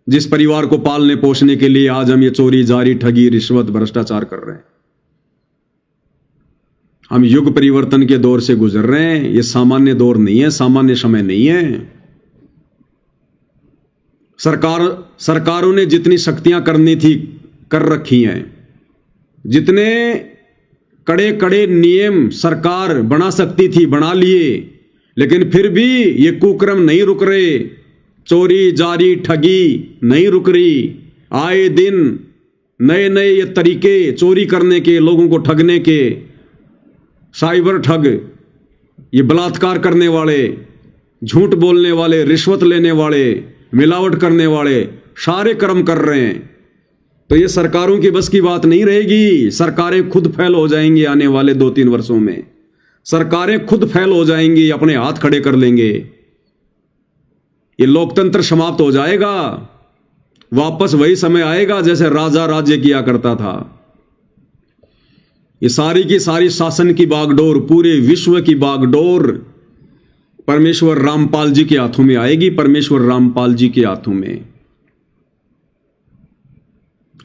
जिस परिवार को पालने पोषने के लिए आज हम ये चोरी, जारी, ठगी, रिश्वत, भ्रष्टाचार कर रहे हैं। हम युग परिवर्तन के दौर से गुजर रहे हैं। ये सामान्य दौर नहीं है, सामान्य समय नहीं है। सरकारों ने जितनी शक्तियां करनी थी कर रखी हैं, जितने कड़े कड़े नियम सरकार बना सकती थी बना लिए, लेकिन फिर भी ये कुक्रम नहीं रुक रहे। चोरी, जारी, ठगी नहीं रुक रही। आए दिन नए नए ये तरीके चोरी करने के, लोगों को ठगने के, साइबर ठग, ये बलात्कार करने वाले, झूठ बोलने वाले, रिश्वत लेने वाले, मिलावट करने वाले सारे कर्म कर रहे हैं। तो ये सरकारों की बस की बात नहीं रहेगी। सरकारें खुद फेल हो जाएंगी आने वाले 2-3 वर्षों में। सरकारें खुद फेल हो जाएंगी, अपने हाथ खड़े कर लेंगे। ये लोकतंत्र समाप्त हो जाएगा। वापस वही समय आएगा जैसे राजा राज्य किया करता था। ये सारी की सारी शासन की बागडोर, पूरे विश्व की बागडोर परमेश्वर रामपाल जी के हाथों में आएगी। परमेश्वर रामपाल जी के हाथों में।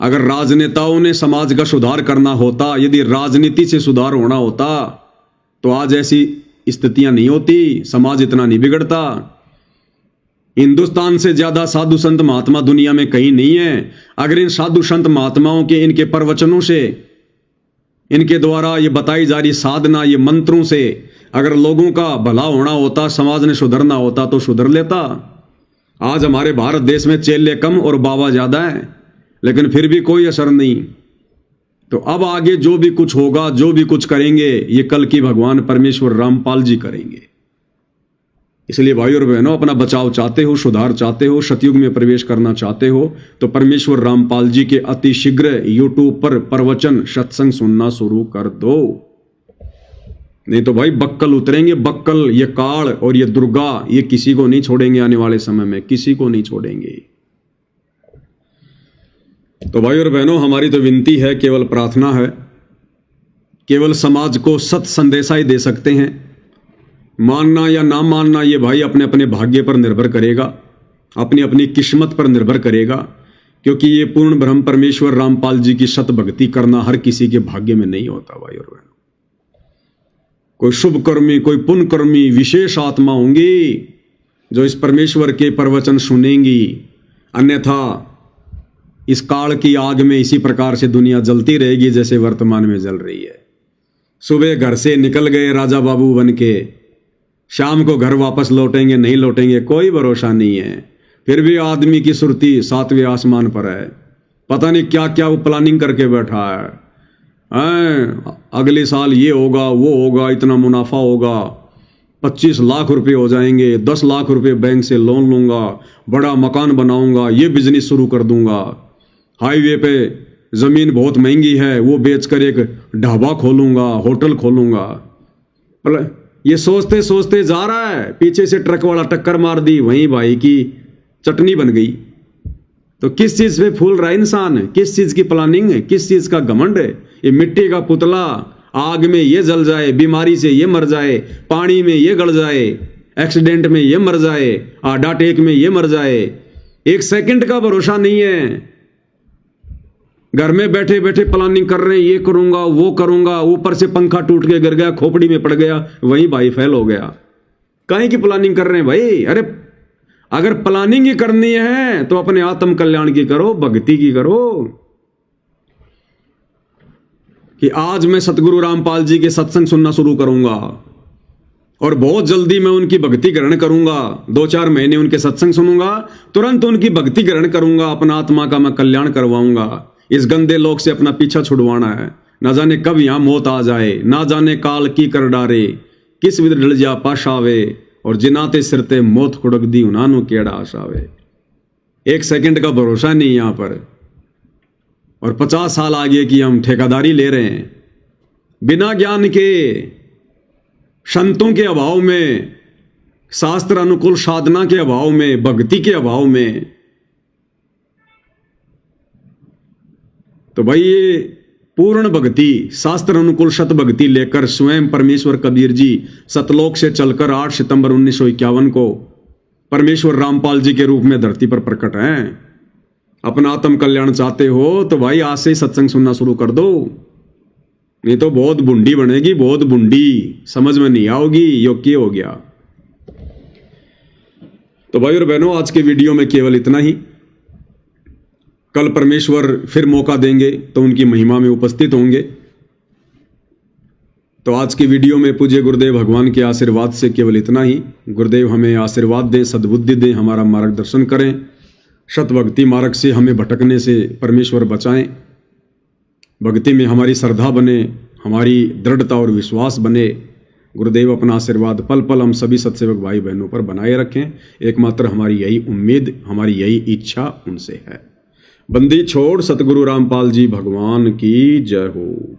अगर राजनेताओं ने समाज का सुधार करना होता, यदि राजनीति से सुधार होना होता, तो आज ऐसी स्थितियां नहीं होती, समाज इतना नहीं बिगड़ता। हिंदुस्तान से ज्यादा साधु संत महात्मा दुनिया में कहीं नहीं है। अगर इन साधु संत महात्माओं के, इनके प्रवचनों से, इनके द्वारा ये बताई जा रही साधना, ये मंत्रों से अगर लोगों का भला होना होता, समाज ने सुधरना होता, तो सुधर लेता। आज हमारे भारत देश में चेले कम और बाबा ज्यादा है, लेकिन फिर भी कोई असर नहीं। तो अब आगे जो भी कुछ होगा, जो भी कुछ करेंगे, ये कल की भगवान परमेश्वर रामपाल जी करेंगे। इसलिए भाई और बहनों, अपना बचाव चाहते हो, सुधार चाहते हो, सतयुग में प्रवेश करना चाहते हो, तो परमेश्वर रामपाल जी के अति शीघ्र यूट्यूब पर प्रवचन सत्संग सुनना शुरू कर दो। नहीं तो भाई बक्कल उतरेंगे, बक्कल। ये काल और ये दुर्गा, ये किसी को नहीं छोड़ेंगे आने वाले समय में, किसी को नहीं छोड़ेंगे। तो भाई और बहनों, हमारी तो विनती है, केवल प्रार्थना है, केवल समाज को सत संदेशा ही दे सकते हैं। मानना या ना मानना ये भाई अपने अपने भाग्य पर निर्भर करेगा, अपनी अपनी किस्मत पर निर्भर करेगा, क्योंकि ये पूर्ण ब्रह्म परमेश्वर रामपाल जी की सत भक्ति करना हर किसी के भाग्य में नहीं होता। भाई और बहनों, कोई शुभ कर्मी, कोई पुण्य कर्मी, विशेष आत्मा होंगी जो इस परमेश्वर के प्रवचन सुनेंगी। अन्यथा इस काल की आग में इसी प्रकार से दुनिया जलती रहेगी जैसे वर्तमान में जल रही है। सुबह घर से निकल गए राजा बाबू बन के, शाम को घर वापस लौटेंगे नहीं लौटेंगे कोई भरोसा नहीं है। फिर भी आदमी की सुरती 7वें आसमान पर है, पता नहीं क्या क्या वो प्लानिंग करके बैठा है। अगले साल ये होगा, वो होगा, इतना मुनाफा होगा, 25 लाख रुपए हो जाएंगे, 10 लाख रुपए बैंक से लोन लूंगा, बड़ा मकान बनाऊंगा, ये बिजनेस शुरू कर दूंगा, हाईवे पे जमीन बहुत महंगी है वो बेचकर एक ढाबा खोलूंगा, होटल खोलूंगा। ये सोचते सोचते जा रहा है, पीछे से ट्रक वाला टक्कर मार दी, वहीं भाई की चटनी बन गई। तो किस चीज पे फूल रहा है इंसान? किस चीज की प्लानिंग है? किस चीज का घमंड है? ये मिट्टी का पुतला, आग में ये जल जाए, बीमारी से ये मर जाए, पानी में ये गल जाए, एक्सीडेंट में ये मर जाए, हार्ट अटैक में ये मर जाए, एक सेकंड का भरोसा नहीं है। घर में बैठे बैठे प्लानिंग कर रहे हैं, ये करूंगा वो करूंगा, ऊपर से पंखा टूट के गिर गया, खोपड़ी में पड़ गया, वहीं भाई फेल हो गया। काहे की प्लानिंग कर रहे हैं भाई? अरे अगर प्लानिंग ही करनी है तो अपने आत्म कल्याण की करो, भक्ति की करो। कि आज मैं सतगुरु रामपाल जी के सत्संग सुनना शुरू करूंगा और बहुत जल्दी मैं उनकी भक्ति ग्रहण करूंगा। 2-4 महीने उनके सत्संग सुनूंगा, तुरंत उनकी भक्ति ग्रहण करूंगा, अपना आत्मा का मैं कल्याण करवाऊंगा। इस गंदे लोक से अपना पीछा छुड़वाना है, ना जाने कब यहाँ मौत आ जाए, ना जाने काल की कर डारे, किस विध डल जा पाश आवे, और जिनाते सिरते मौत खुड़क दी उन्हानु केड़ा आशावे। 1 सेकंड का भरोसा नहीं यहाँ पर, और 50 साल आगे की हम ठेकेदारी ले रहे हैं बिना ज्ञान के, संतों के अभाव में, शास्त्र अनुकूल साधना के अभाव में, भक्ति के अभाव में। तो भाई ये पूर्ण भक्ति, शास्त्र अनुकूल सत भक्ति लेकर स्वयं परमेश्वर कबीर जी सतलोक से चलकर 8 सितंबर 1951 को परमेश्वर रामपाल जी के रूप में धरती पर प्रकट हैं। अपना आत्म कल्याण चाहते हो तो भाई आज से ही सत्संग सुनना शुरू कर दो, नहीं तो बहुत बुंडी बनेगी, बहुत बुंडी, समझ में नहीं आओगी योग्य हो गया। तो भाई और बहनों, आज के वीडियो में केवल इतना ही। कल परमेश्वर फिर मौका देंगे तो उनकी महिमा में उपस्थित होंगे। तो आज की वीडियो में पूज्य गुरुदेव भगवान के आशीर्वाद से केवल इतना ही। गुरुदेव हमें आशीर्वाद दें, सद्बुद्धि दें, हमारा मार्गदर्शन करें, सत भक्ति मार्ग से हमें भटकने से परमेश्वर बचाएं, भक्ति में हमारी श्रद्धा बने, हमारी दृढ़ता और विश्वास बने। गुरुदेव अपना आशीर्वाद पल पल हम सभी सत्सेवक भाई बहनों पर बनाए रखें। एकमात्र हमारी यही उम्मीद, हमारी यही इच्छा उनसे है। बंदी छोड़ सतगुरु रामपाल जी भगवान की जय हो।